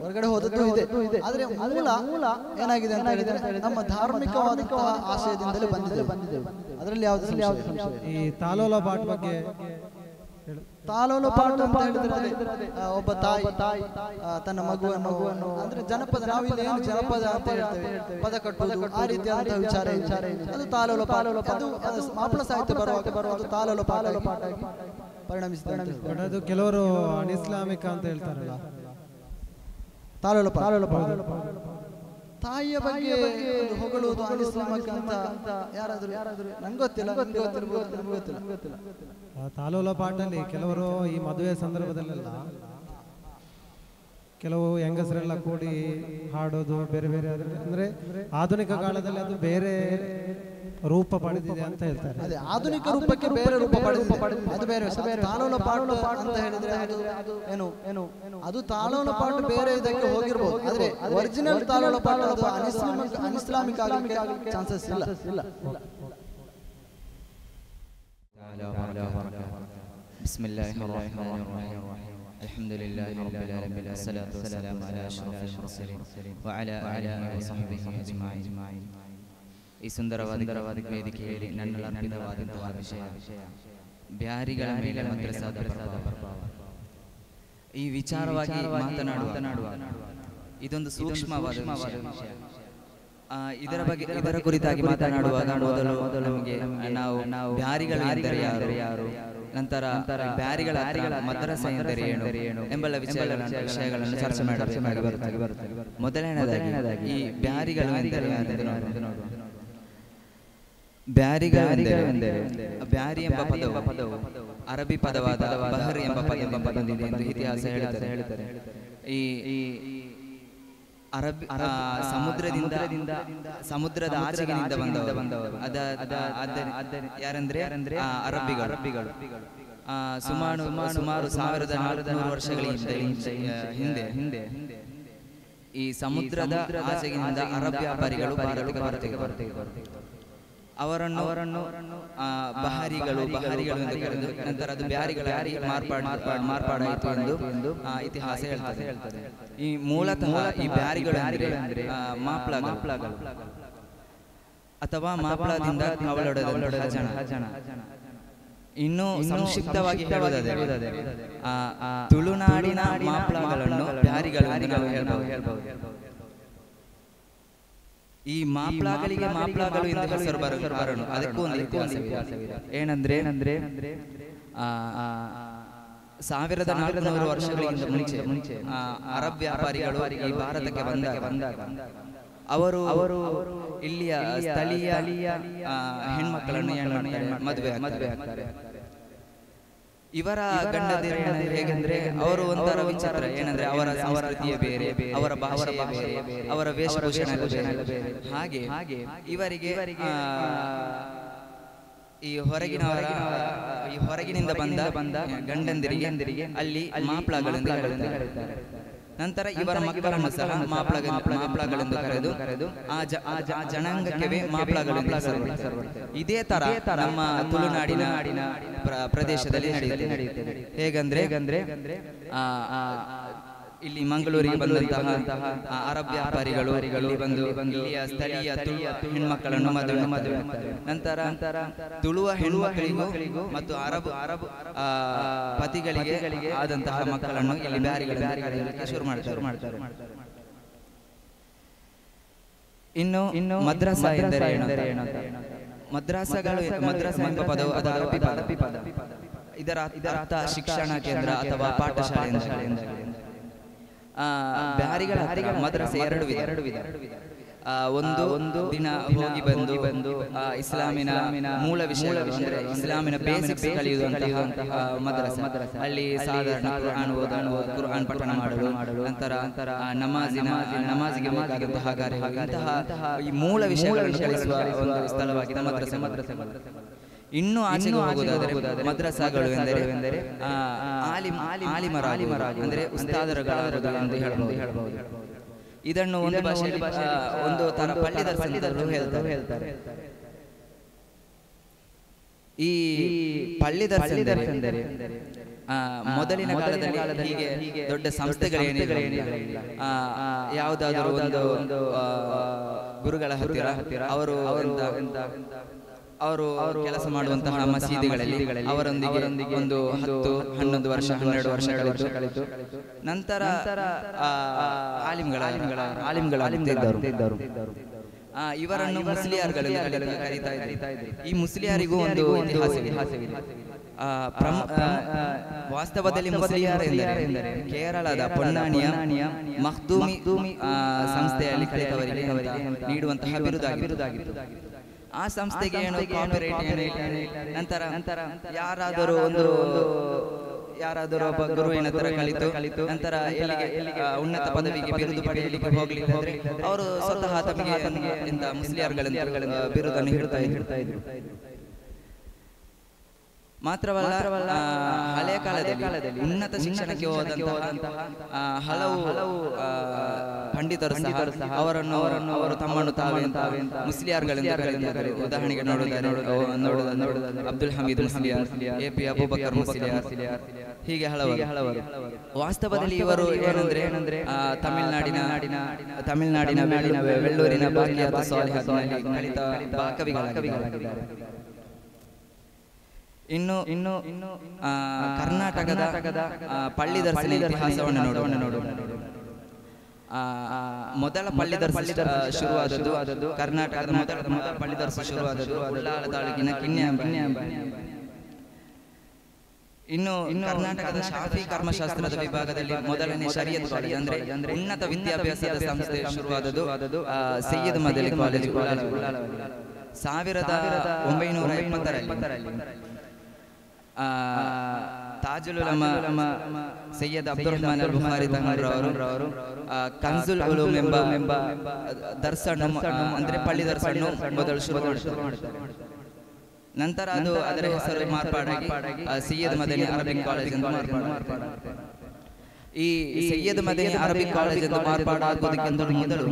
D: ಹೊರಗಡೆ ಹೋದದ್ದು ಇದೆ. ಆದ್ರೆ ಮೂಲ ಏನಾಗಿದೆ ಅಂತ ಹೇಳಿದ್ರೆ ನಮ್ಮ ಧಾರ್ಮಿಕವಾದಂತಹ ಆಶಯದಿಂದಲೇ ಬಂದಿದೆ. ಅದರಲ್ಲಿ ಯಾವ್ದು
C: ಈ ತಾಲೋಲ ಪಾಠ ಬಗ್ಗೆ
D: ತಾಲೋಲ ಪಾಠ ಅಂತ ಹೇಳಿದ್ರೆ ಒಬ್ಬ ತಾಯಿ ತನ್ನ ಮಗುವನ್ನು ಅಂದ್ರೆ ಜನಪದ, ನಾವಿಲ್ಲಿ ಏನು ಜನಪದ ಅಂತ ಹೇಳ್ತೇವೆ, ಪದ ಕಟ್ಟುವುದು, ಆ ರೀತಿಯಾದಂತಹ ವಿಚಾರ ಅದು ತಾಲೋಲ ಪಾಠ. ಅದು ಮಾಪಿಳ ಸಾಹಿತ್ಯ ಬರುವಾಗ ತಾಲೋಲ ಪಾಠ ಆಗಿ ಪರಿಣಮಿಸಿದೆ.
C: ಅದು ಕೆಲವರು ಅನಿಸ್ಲಾಮಿಕ ಅಂತ ಹೇಳ್ತಾರಲ್ಲ,
D: ತಾಲೋಲ ಪಾಠ ತಾಯಿಯ ಬಗ್ಗೆ ಹೊಗಳುವುದು ಅನಿಸ್ಲಾಮಿಕ ಅಂತ ಯಾರಾದ್ರೂ ನಂಗೆ ಗೊತ್ತಿಲ್ಲ.
C: ತಾಲೋಲ ಪಾಠಲ್ಲಿ ಕೆಲವರು ಈ ಮದುವೆ ಸಂದರ್ಭದಲ್ಲೆಲ್ಲ ಕೆಲವು ಹೆಂಗಸರೆಲ್ಲ ಕೂಡಿ ಹಾಡೋದು ಬೇರೆ ಬೇರೆ, ಅಂದ್ರೆ ಆಧುನಿಕ ಕಾಲದಲ್ಲಿ ಅದು ಬೇರೆ ರೂಪ ಪಡೆದಿದೆ ಅಂತ ಹೇಳ್ತಾರೆ.
D: ಅದೇ ಆಧುನಿಕ ರೂಪಕ್ಕೆ ಬೇರೆ ರೂಪ ಪಡೆದಿದೆ, ಅದು ಬೇರೆ. ತಾಲೋಲ ಪಾಠ ಅಂತ ಹೇಳಿದ್ರೆ ಅದು ಅದು ತಾಲೋಲ ಪಾಠ ಬೇರೆ ಇದಕ್ಕೆ ಹೋಗಿರ್ಬೋದು, ಆದ್ರೆ ಒರಿಜಿನಲ್ ತಾಲೋಲ ಪಾಠ ಅದು ಅನಿಸ್ಲಾಮಿಕ್ ಆಗಲಿಕ್ಕೆ ಚಾನ್ಸಸ್ ಇಲ್ಲ.
E: ಬಿಸ್ಮಿಲ್ಲಾಹಿರ್ರಹ್ಮಾನಿರ್ರಹೀಮ್. ಅಲ್ಹಮ್ದುಲಿಲ್ಲಾಹಿ ರಬ್ಬಿಲ್ ಆಲಮೀನ್. ಅಸ್ಸಲಾತು ವಸ್ಸಲಾಮು ಅಲಾ ಅಶ್ರಫಿಲ್ ಮುರ್ಸಲೀನ್ ವಅಲಾ ಆಲಿಹಿ ವಸಹ್ಬಿಹಿ ಅಜ್ಮഈನ್. ಈ ಸುಂದರವಾದ ವೇದಿಕೆಯಲ್ಲಿ ನನ್ನ ಅರ್ಪಿತವಾದಂತಹ ವಿಷಯ ಬ್ಯಾರಿಗಳ ಮೇಲೆ ಮದ್ರಸಾದ ಪ್ರಭಾವ. ಈ ವಿಚಾರವಾಗಿ ಮಾತನಾಡುವ ಇದೊಂದು ಸೂಕ್ಷ್ಮವಾದ ವಿಷಯ. ಇದರ ಕುರಿತಾಗಿ ಮಾತನಾಡುವಾಗ ಮೊದಲು ನಮಗೆ ನಾವು ಬ್ಯಾರಿಗಳು ಯಾರು, ನಂತರ ಬ್ಯಾರಿಗಳ ಮದ್ರಸಾ ಎಂದರೆ ಏನು ಎಂಬೆಲ್ಲ ವಿಷಯಗಳನ್ನು ಚರ್ಚೆ ಮಾಡಬೇಕಾಗಿ. ಮೊದಲನೇದಾಗಿ ಈ ಬ್ಯಾರಿಗಳು ಎಂದರೆ ನೋಡುವ. ಬ್ಯಾರಿ ಎಂಬ ಪದವು ಅರಬಿ ಪದವಾದ ಬಹರ್ ಎಂಬ ಪದದಿಂದ ಬಂದಿದೆ ಎಂದು ಇತಿಹಾಸ ಹೇಳುತ್ತದೆ. ಈ ಅರಬಿ ಸಮುದ್ರದ ಆಚೆಗಿನಿಂದ ಬಂದವರು ಯಾರಂದ್ರೆ ಅರಬ್ಬಿಗಳು. ಸುಮಾರು 1400 ವರ್ಷಗಳ ಹಿಂದೆ ಈ ಸಮುದ್ರದ ಆಚೆಗಿನಿಂದ ಅರಬ್ ವ್ಯಾಪಾರಿಗಳು ಭಾರತಕ್ಕೆ ಬರ್ತಿದ್ರು. ಅವರನ್ನು ಬಹಾರಿಗಳು ಎಂದು ಕರೆದು ನಂತರ ಅದು ಬ್ಯಾರಿಗಳಾಗಿ ಮಾರ್ಪಾಡಾಯಿತು ಎಂದು ಇತಿಹಾಸ ಹೇಳ್ತದೆ. ಈ ಮೂಲತಃ ಈ ಬ್ಯಾರಿಗಳು ಅಂದ್ರೆ ಮಾಪ್ಲಗಳು ಅಥವಾ ಮಾಪ್ಲದಿಂದ ಕವಲೊಡೆದಂತಹ ಜನ. ಇನ್ನು ಸಂಕ್ಷಿಪ್ತವಾಗಿ ಹೇಳುವುದಾದರೆ ತುಳುನಾಡಿನ ಮಾಪ್ಲಗಳನ್ನು ಬ್ಯಾರಿಗಳು ಎಂದು ನಾವು ಹೇಳ್ಬಹುದು. ಈ ಮಾಪ್ಲಗಳಿಗೆ ಮಾಪ್ಲಗಳು ಎಂದು ಹೆಸರು ಬರಲು ಅದಕ್ಕೂ ಒಂದು ಇತಿಹಾಸವಿದೆ. ಏನಂದ್ರೆ 1400 ವರ್ಷಗಳಿಗಿಂತ ಮುಂಚೆ ಅರಬ್ ವ್ಯಾಪಾರಿಗಳು ಈ ಭಾರತಕ್ಕೆ ಬಂದಾಗ ಅವರು ಇಲ್ಲಿಯ ಸ್ಥಳೀಯ ಹೆಣ್ಮಕ್ಕಳನ್ನು ಮದುವೆ ಆಗ್ತಾರೆ. ಇವರ ಗಂಡದಿರ ಹೇಗೆಂದ್ರೆ ಅವರು ಒಂಥರ ವಿಚಿತ್ರ. ಏನಂದ್ರೆ ಅವರ ಸಂಸ್ಕೃತಿಯೇ ಬೇರೆ, ಅವರ ಭಾಷೆ ಬೇರೆ, ಅವರ ವೇಷಭೂಷಣ ಬೇರೆ. ಹಾಗೆ ಇವರಿಗೆ ಈ ಹೊರಗಿನಿಂದ ಬಂದ ಗಂಡಂದಿರಿಗೆ ಅಲ್ಲಿ ಮಾಪ್ಲಗಳೆಂದು ಕರೆಯುತ್ತಾರೆ. ನಂತರ ಇವರ ಮಕ್ಕಳನ್ನು ಸಹ ಮಾಪ್ಲಗಳೆಂದು ಕರೆದು ಆ ಜನಾಂಗಕ್ಕೆ ಮಾಪ್ಲಗಳೆಂದು ಹೆಸರು. ಇದೇ ತರ ನಮ್ಮ ತುಳುನಾಡಿನ ಪ್ರದೇಶದಲ್ಲಿ ನಡೆಯುತ್ತದೆ. ಹೇಗಂದ್ರೆ ಇಲ್ಲಿ ಮಂಗಳೂರಿಗೆ ಬಂದಂತಹ ಅರಬ್ ವ್ಯಾಪಾರಿಗಳು ಇಲ್ಲಿ ಬಂದು ಇಲ್ಲಿಯ ಸ್ಥಳೀಯ ತುಳುವ ಹೆಣ್ಮಕ್ಕಳನ್ನು ಮದುವೆ ನಂತರ ತುಳುವ ಹೆಣ್ಮಕ್ಕಳಿಗೂ ಮತ್ತು ಅರಬ್ ಪತಿಗಳಿಗೆ ಆದಂತಹ ಮಕ್ಕಳನ್ನು ಇಲ್ಲಿ ಬ್ಯಾರಿಗಳಿಗೆ ಶುರು ಮಾಡ್ತಾರೆ. ಇನ್ನು ಮದ್ರಸಾ ಎಂದರೆ ಏನು? ಮದ್ರಸಾ ಎಂಬ ಪದವು ಅದು ಅರಬಿ ಪದ. ಇದರ ಅರ್ಥ ಶಿಕ್ಷಣ ಕೇಂದ್ರ ಅಥವಾ ಪಾಠಶಾಲೆ. ಬ್ಯಾರಿಗಳ ಮದ್ರಸೆ ಎರಡು ವಿಧ. ಒಂದು ದಿನ ಹೋಗಿ ಬಂದು ಇಸ್ಲಾಮಿನ ಮೂಲ ವಿಷಯ ಅಂದ್ರೆ ಇಸ್ಲಾಮಿನ ಬೇಸಿಕ್ಸ್ ಕಲಿಯುವಂತಹ ಮದ್ರಸೆ. ಅಲ್ಲಿ ಸಾಧಾರಣ ಕುರ್ಆನ್ ಪಠಣ ಮಾಡಲು, ನಂತರ ನಮಾಜಿಗೆ ಬೇಕಾದಂತಹ ಕಾರ್ಯ, ಈ ಮೂಲ ವಿಷಯಗಳನ್ನು ಕಲಿಸುವ ಒಂದು ಸ್ಥಳವಾಗಿದೆ ಮದ್ರಸೆ. ಇನ್ನು ಆಚೆಗೆ ಹೋಗುವುದಾದರೆ ಮದ್ರಸಾಗಳು ಎಂದರೆ ಆಲಿಮರಾಗುವುದು ಅಂದ್ರೆ ಉಸ್ತಾದರುಗಳಾಗುವುದು ಎಂದು ಹೇಳಬಹುದು. ಇದನ್ನು ಒಂದು ಭಾಷೆಯಲ್ಲಿ ಒಂದು ತರ ಪಳ್ಳಿದರ್ಶನದಲ್ಲೂ ಹೇಳ್ತಾರೆ. ಈ ಪಳ್ಳಿದರ್ಶನದೆಂದರೆ ಮೊದಲಿನ ಕಾಲದಲ್ಲಿ ಹೀಗೆ ದೊಡ್ಡ ಸಂಸ್ಥೆಗಳೇನಿಲ್ಲ. ಯಾವುದಾದರೂ ಒಂದು ಗುರುಗಳ ಹತ್ತಿರ ಅವರು ಕೆಲಸ ಮಾಡುವಂತಹ ಮಸೀದಿಗಳಲ್ಲಿ ಅವರೊಂದಿಗೆ ಒಂದು 10-11 ವರ್ಷ 12 ವರ್ಷ ಕಳೆದು ನಂತರ ಆಲಿಮ್ಗಳಾಗಿದ್ದರು. ಇವರನ್ನು ಮುಸ್ಲಿಯಾರ್ಗಳೆಂದು ಕರೀತಾ ಇದ್ರು. ಈ ಮುಸ್ಲಿಯಾರಿಗೂ ಒಂದು ಇತಿಹಾಸವಿದೆ. ವಾಸ್ತವದಲ್ಲಿ ಮುಸ್ಲಿಯಾರ್ ಎಂದರೆ ಕೇರಳದ ಪೊನ್ನಾನಿಯ ಮಖ್ದೂಮಿ ಸಂಸ್ಥೆಯಲ್ಲಿ ಕಲಿತವರಿಗೆ ನೀಡುವಂತಹ ಬಿರುದಾಗಿತ್ತು. ಆ ಸಂಸ್ಥೆಗೆ ಏನು ಕಾಪಿರೈಟ್ ನಂತರ ಯಾರಾದರೂ ಒಬ್ಬ ಗುರುವಿನ ಹತ್ರ ಕಲಿತು ನಂತರ ಉನ್ನತ ಪದವಿಗೆ ಬಿರುದು ಪಡೆಯಲಿಕ್ಕೆ ಹೋಗ್ಲಿಕ್ಕೆ ಅವರು ಸ್ವತಃ ತಮಗೆ ಇಂಥ ಮುಸ್ಲಿಯಾರ್ಗಳೆಂದು ಬಿರುದನ್ನು ಹಿಡ್ತಾ ಇದ್ರು. ಮಾತ್ರವಲ್ಲ ಹಳೆಯ ಕಾಲದಲ್ಲಿ ಉನ್ನತ ಶಿಕ್ಷಣಕ್ಕೆ ಹೋದಂತಹ ಹಲವು ಪಂಡಿತರು ಸಹ ಅವರು ತಮ್ಮನ್ನು ತಾವೇ ಮುಸ್ಲಿಯಾರ್ಗಳೆಂದು ಕರೆದಿದ್ದಾರೆ. ಉದಾಹರಣೆಗೆ ನೋಡುವುದಾದರೆ ಅಬ್ದುಲ್ ಹಮೀದ್ ಮುಸ್ಲಿಯಾರ್, AP ಅಬೂಬಕರ್ ಮುಸ್ಲಿಯಾರ್, ಹೀಗೆ ಹಲವರು. ವಾಸ್ತವದಲ್ಲಿ ಇವರು ಏನಂದ್ರೆ ತಮಿಳುನಾಡಿನ ವೆಳ್ಳೂರಿನ ಬಾಕಿಯಾದ ಸಾಲಿಹ್ನಲ್ಲಿ ಕಲಿತ ಕವಿಗಳಾಗಿದ್ದಾರೆ. ಇನ್ನು ಕರ್ನಾಟಕದ ಪಳ್ಳಿದರ್ಶನ ಇತಿಹಾಸವನ್ನು ನೋಡೋಣ. ಮೊದಲ ಪಳ್ಳಿದರ್ಶ ಶುರುವಾದದ್ದು ಕರ್ನಾಟಕದ ಮೊದಲ ಪಳ್ಳಿದರ್ಶ ಶುರುವಾದದ್ದು ಉಳ್ಳಾಲ ತಾಲೂಕಿನ ಕಿನ್ಯಾಂಬ. ಇನ್ನು ಕರ್ನಾಟಕದ ಶಾಫಿ ಕರ್ಮಶಾಸ್ತ್ರದ ವಿಭಾಗದಲ್ಲಿ ಮೊದಲನೇ ಶರಿಯತ್ ಕಾಲೇಜ್ ಅಂದ್ರೆ ಉನ್ನತ ವಿದ್ಯಾಭ್ಯಾಸದ ಸಂಸ್ಥೆ ಶುರುವಾದದ್ದು ಸೈಯದ್ ಮದಲಿ ಕಾಲೇಜ್ 1970ರಲ್ಲಿ. ತಾಜುಲ್ ಉಲಮಾ ಸೈಯದ್ ಅಬ್ದುಲ್ ರಹಮಾನ್ ಅಲ್ ಬುಖಾರಿ ತಹರವರು ಕನ್ಜುಲ್ ಉಲೂಮ್ ಎಂಬ ದರ್ಸನ್ನು ಅಂದ್ರೆ ಪಳ್ಳಿ ದರ್ಸನ್ನು ಮೊದಲು ಶುರು ಮಾಡುತ್ತಾರೆ. ನಂತರ ಅದರ ಹೆಸರು ಮಾರ್ಪಾಡಾಗಿ ಸೈಯದ್ ಮದನಿ ಅರಬಿಕ್ ಕಾಲೇಜ್ ಎಂದು ಮಾರ್ಪಾಡಾಗಿದೆ. ಈ ಸೈಯದ್ ಮದನಿ ಅರಬಿ ಕಾಲೇಜ್ ಎಂದು ಮಾರ್ಪಾಡಾಗುವುದಕ್ಕಿಂತ ಮೊದಲು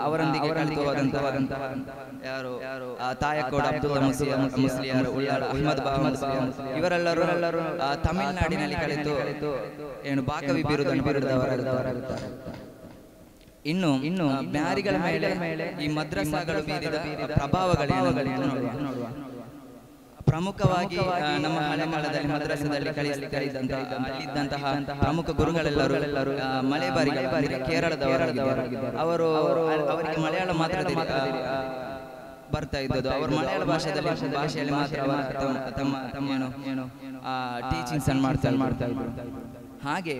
E: ಅವರೊಂದಿಗೆ ಕಲಿತು ಹೋದಂತಹ ಯಾರು ತಾಯಕೋಡ್ ಅಬ್ದುಲ್ಲಾ ಮುಸ್ಲಿಯಾರ್, ಉಳ್ಳಾಳ ಅಹ್ಮದ್ ಇವರೆಲ್ಲರೂ ತಮಿಳುನಾಡಿನಲ್ಲಿ ಕಲಿತು ಏನು ಬಾಕವಿ ಬಿರುದವರಾಗುತ್ತಾರೆ. ಇನ್ನು ಬ್ಯಾರಿಗಳ ಮೇಲೆ ಈ ಮದ್ರಸಾಗಳು ಬೀರಿದ ಪ್ರಭಾವಗಳೇನು ನೋಡುವ. ಪ್ರಮುಖವಾಗಿ ನಮ್ಮ ಹಳೆ ಕಾಲದಲ್ಲಿ ಮದ್ರಸದಲ್ಲಿ ಕಲಿಸಿದಂತಹ ಪ್ರಮುಖ ಗುರುಗಳೆಲ್ಲರೂ ಮಲೆಬಾರಿಗಳು, ಕೇರಳದವರಾಗಿದ್ದಾರೆ. ಅವರಿಗೆ ಮಲಯಾಳ ಮಾತ್ರ ಬರ್ತಾ ಇದ್ದದ್ದು. ಅವರು ಮಲಯಾಳ ಭಾಷೆಯಲ್ಲಿ ಮಾತ್ರ ತಮ್ಮ ಏನು ಟೀಚಿಂಗ್ಸ್ ಅನ್ನು ಮಾಡ್ತಾ ಇದ್ರು. ಹಾಗೆ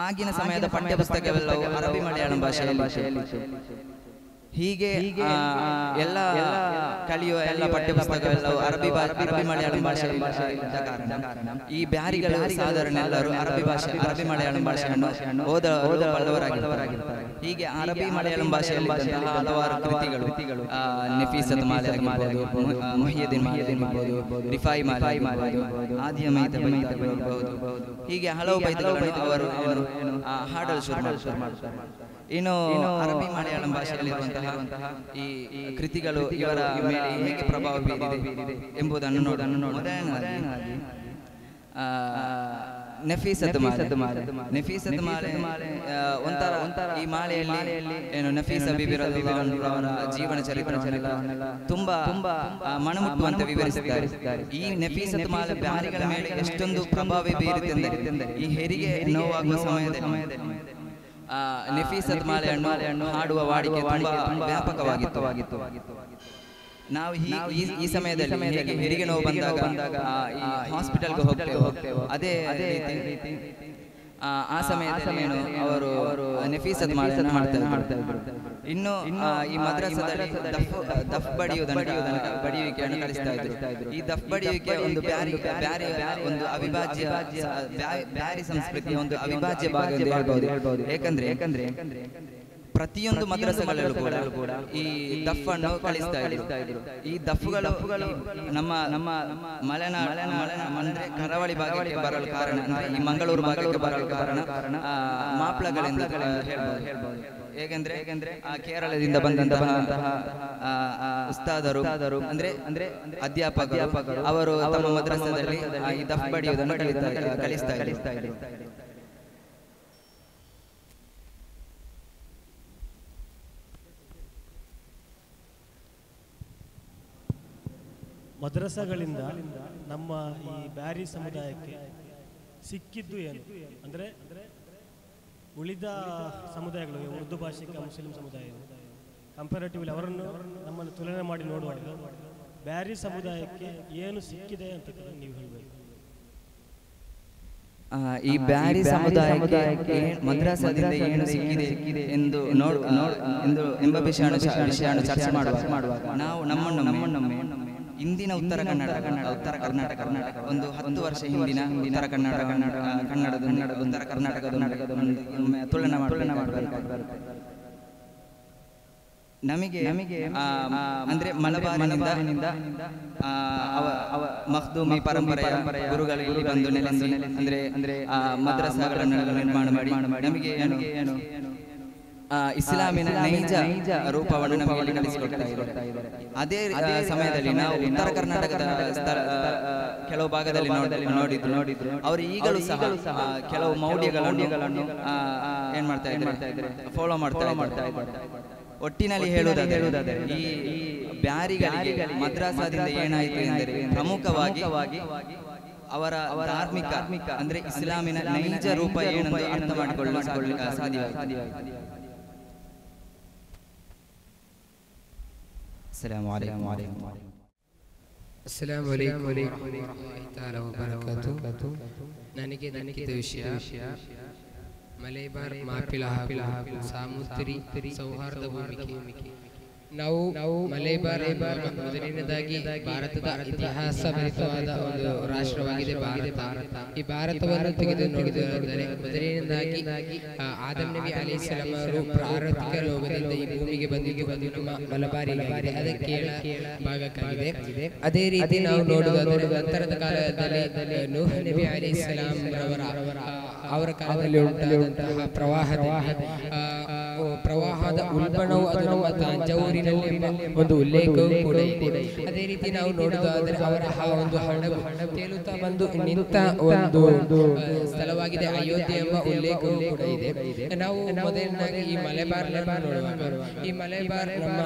E: ಆಗಿನ ಸಮಯದ ಪಠ್ಯಪುಸ್ತಕವೆಲ್ಲವೂ ಅರಬಿ ಮಲಯಾಳಂ ಭಾಷೆಯಲ್ಲಿ. ಹೀಗೆ ಎಲ್ಲ ಕಲಿಯುವ ಎಲ್ಲ ಪಠ್ಯಪುಸ್ತಕವೆಲ್ಲವೂ ಅರಬಿ ಮಲಯಾಳಂ ಭಾಷೆಯಲ್ಲಿ ಇದ್ದ ಕಾರಣ ಈ ಬ್ಯಾರಿಗಳು ಸಾಧಾರಣ ಎಲ್ಲರೂ ಅರಬಿ ಮಲಯಾಳಂ ಭಾಷೆಯನ್ನು ಓದಬಲ್ಲವರಾಗಿರ್ತಾರೆ. ಹೀಗೆ ಅರಬಿ ಮಲಯಾಳಂ ಭಾಷೆಯಲ್ಲಿ ಹಲವಾರು ಕೃತಿಗಳು, ನಫೀಸತ್ ಮಾಲೆ ಆಗಿರ್ಬೋದು, ಮುಹಿಯುದ್ದೀನ್ ಆಗಿರ್ಬೋದು, ರಿಫಾಯಿ ಮಾಲೆ ಆಗಿರ್ಬೋದು, ಆದಿಯ ಮೈತಬೈತಬಹುದು, ಹೀಗೆ ಹಲವು ಬೈತಗಳನ್ನು ಅವರು ಹಾಡಲು ಶುರು ಮಾಡ್ತಾರೆ. ಇನ್ನು ಅರಬಿ ಮಲಯಾಳಂ ಭಾಷೆಯಲ್ಲಿರುವಂತಹ ಈ ಕೃತಿಗಳು ಇವರ ಮೇಲೆ ಹೇಗೆ ಪ್ರಭಾವ ಬೀರಿದೆ ಎಂಬುದನ್ನು ಮೊದಲನೇದಾಗಿ ನಫೀಸತ್ ಮಾಲೆ ಒಂಥರ ಈ ಮಾಲೆಯಲ್ಲಿ ಏನು ನಫೀಸ ಬಿಬಿ ರದಿಯಲ್ಲಾಹು ಜೀವನ ಚರಿತ್ರೆಯನ್ನೆಲ್ಲ ತುಂಬಾ ಮನಮುಟ್ಟುವಂತೆ ವಿವರಿಸಿದ್ದಾರೆ. ಈ ನಫೀಸತ್ ಮಾಲೆ ಬ್ಯಾರಿಗಳ ಮೇಲೆ ಎಷ್ಟೊಂದು ಪ್ರಭಾವ ಬೀರುತ್ತೆಂದರೆ ಈ ಹೆರಿಗೆ ನೋವಾಗುವ ಸಮಯದಲ್ಲಿ ನಫೀಸತ್ ಮಾಲೆಯನ್ನು ಹಾಡುವ ವಾಡಿಕೆ ತುಂಬಾ ವ್ಯಾಪಕವಾಗಿತ್ತು. ನಾವು ಈ ಸಮಯದಲ್ಲಿ ಹೆರಿಗೆ ನೋವು ಬಂದಾಗ ಹಾಸ್ಪಿಟಲ್ಗೆ ಹೋಗ್ತೇವೆ, ಅದೇ ರೀತಿ ಆ ಸಮಯದಲ್ಲಿ ಅವರು ನಫೀಸತ್ ಮಾಲೆಯನ್ನು ಹಾಡ್ತಾ ಇದ್ರು. ಇನ್ನು ಈ ಮದ್ರಸದಲ್ಲಿ ದಫ್ ಬಡಿಯುವಿಕೆಯನ್ನು ಕಲಿಸ್ತಾ ಇದ್ರು. ಈ ದಫ್ ಬಡಿಯುವಿಕೆ ಒಂದು ಒಂದು ಅವಿಭಾಜ್ಯ ಬ್ಯಾರಿ ಸಂಸ್ಕೃತಿಯ ಒಂದು ಅವಿಭಾಜ್ಯ ಭಾಗ ಎಂದು ಹೇಳ್ಬಹುದು. ಏಕೆಂದ್ರೆ ಪ್ರತಿಯೊಂದು ಮದ್ರಸಗಳಲ್ಲೂ ಕೂಡ ಈ ದಫ್ ಅನ್ನು ಕಲಿಸ್ತಾ ಇದ್ರು. ಈ ದಫ್ಗಳು ನಮ್ಮ ಮಲೆನಾಡ ಅಂದ್ರೆ ಕರಾವಳಿ ಭಾಗಕ್ಕೆ ಬರಲು ಕಾರಣ, ಅಂದ್ರೆ ಈ ಮಂಗಳೂರು ಭಾಗಕ್ಕೆ ಬರಲು ಕಾರಣ ಮಾಪ್ಲಗಳೆಂದು ಹೇಳ್ಬಹುದು. ಏಕೆಂದ್ರೆ ಕೇರಳದಿಂದ ಬಂದಂತಹ ಉಸ್ತಾದರು ಅಂದ್ರೆ ಅಧ್ಯಾಪಕರು ಅವರು ತಮ್ಮ ಮದ್ರಸದಲ್ಲಿ ಈ ದಫ್ ಬಡಿಯುವುದನ್ನು ಕಲಿಸ್ತಾ ಇದ್ರು.
F: ಮದ್ರಸಾಗಳಿಂದ ನಮ್ಮ ಈ ಬ್ಯಾರಿ ಸಮುದಾಯಕ್ಕೆ ಸಿಕ್ಕಿದ್ದು ಏನು ಅಂದರೆ, ಉಳಿದ ಸಮುದಾಯಗಳು ಉರ್ದು ಭಾಷಿಕ ಮುಸ್ಲಿಂ ಸಮುದಾಯ ಕಂಪ್ಯಾರಿಟಿವ್ಲಿ ಅವರನ್ನು ನಮ್ಮನ್ನು ತುಲನೆ ಮಾಡಿ ನೋಡುವಾಗ ಬ್ಯಾರಿ ಸಮುದಾಯಕ್ಕೆ ಏನು ಸಿಕ್ಕಿದೆ ಅಂತ ನೀವು ಹೇಳಬೇಕು.
E: ಈ ಬ್ಯಾರಿ ಸಮುದಾಯಕ್ಕೆ ಮದ್ರಸಾದಿಂದ ಏನು ಸಿಕ್ಕಿದೆ ಎಂದು ಎಂಬ ವಿಷಯವನ್ನು ಚರ್ಚೆ ಮಾಡುವಾಗ ನಾವು ನಮ್ಮನ್ನು ಇಂದಿನ ಉತ್ತರ ಕರ್ನಾಟಕ ಒಂದು 10 ವರ್ಷ ಹಿಂದಿನ ಉತ್ತರ ಕರ್ನಾಟಕದ ತುಲನೆ ಮಾಡಬೇಕಾಗುತ್ತೆ. ನಮಗೆ ಅಂದ್ರೆ ಮಲಬಾರಿನಿಂದ ಮಖ್ದೂಮಿ ಪರಂಪರೆಯ ಗುರುಗಳು ಇಲ್ಲಿ ಬಂದು ನೆಲೆಸಿ ಅಂದ್ರೆ ಮದ್ರಸಾಗಳನ್ನು ನಿರ್ಮಾಣ ಮಾಡಿ ನಮಗೆ ಏನು ಇಸ್ಲಾಮಿನ ನೈಜ ರೂಪವನ್ನು ನಮಗೆ ಕಲಿಸಿಕೊಡ್ತಾ ಇದ್ದಾರೆ. ಅದೇ ಸಮಯದಲ್ಲಿ ನಾವು ಉತ್ತರ ಕರ್ನಾಟಕದ ಕೆಲವು ಭಾಗದಲ್ಲಿ ನೋಡಿದ್ರು ಅವರು ಈಗಲೂ ಸಹ ಕೆಲವು ಮೌಲ್ಯಗಳನ್ನು ಏನ್ ಮಾಡ್ತಾ ಇದ್ದಾರೆ, ಫಾಲೋ ಮಾಡ್ತಾ ಇದ್ದಾರೆ. ಒಟ್ಟಿನಲ್ಲಿ ಹೇಳುವುದಾದರೆ ಈ ಬ್ಯಾರಿಗಳಿಗೆ ಮದ್ರಸಾದಿಂದ ಏನಾಯಿತು ಎಂದರೆ ಪ್ರಮುಖವಾಗಿ ಅವರ ಧಾರ್ಮಿಕ ಅಂದ್ರೆ ಇಸ್ಲಾಮಿನ ನೈಜ ರೂಪ ಏನೆಂದು ಅರ್ಥ ಮಾಡಿಕೊಳ್ಳಲು ಸಾಧ್ಯವಾಯಿತು.
G: السلام عليكم ورحمة الله تعالى وبركاته. ನನಗೆ ದಕ್ಕಿದ ವಿಷಯ ಮಲೇಬಾರ್ ಮಾಪಿಳ ಹಾಗೂ ಸಾಮೂತ್ರಿ ಸೌಹಾರ್ದ ಭೂಮಿಕೆ. ನಾವು ಮಲೇಬಾರ್ ಮೊದಲನೇದಾಗಿ ಭಾರತದ ಇತಿಹಾಸ ಭರಿತವಾದ ಒಂದು ರಾಷ್ಟ್ರವಾಗಿದೆ ಭಾರತ. ಈ ಭಾರತವನ್ನು ತೆಗೆದು ನೋಡಿದರೆ ಮೊದಲನೇದಾಗಿ ಆದಮ್ ನಬಿ ಅಲೈಹಿಸ್ಸಲಾಂ ಅವರು ಪ್ರಾಕೃತಿಕ ರೋಗದಿಂದ ಈ ಭೂಮಿಗೆ ಬಂದು ನಮ್ಮ ಮಲಬಾರಿಯಾಗಿದೆ, ಅದಕ್ಕೆ ಭಾಗಕ್ಕಾಗಿದೆ. ಅದೇ ರೀತಿ ನಾವು ನೋಡುವುದಾದರೆ ನಂತರದ ಕಾಲದಲ್ಲಿ ನೂಹ್ ನಬಿ ಅಲೈಹಿಸ್ಸಲಾಂ ರವರ ಅವರ ಕಾಲದಲ್ಲಿ ಉಂಟಾದಂತಹ ಪ್ರವಾಹದ ಉಲ್ಬಣವು ಅದು ನಮ್ಮ ತಂಜಾವೂರಿನಲ್ಲಿ ಒಂದು ಉಲ್ಲೇಖವೂ ಕೂಡ ಇದೆ. ಅದೇ ರೀತಿ ನಾವು ನೋಡುವುದಾದರೆ ಅವರ ಒಂದು ಹಡಗು ತೇಲುತ್ತಾ ಬಂದು ನಿಂತ ಒಂದು ಸ್ಥಳವಾಗಿದೆ ಅಯೋಧ್ಯೆ ಎಂಬ ಉಲ್ಲೇಖವೂ ಕೂಡ ಇದೆ. ನಾವು ಮೊದಲನಾಗಿ ಈ ಮಲೆಬಾರ್ ನೋಡುವಾಗ ಈ ಮಲೆಬಾರ್ ನಮ್ಮ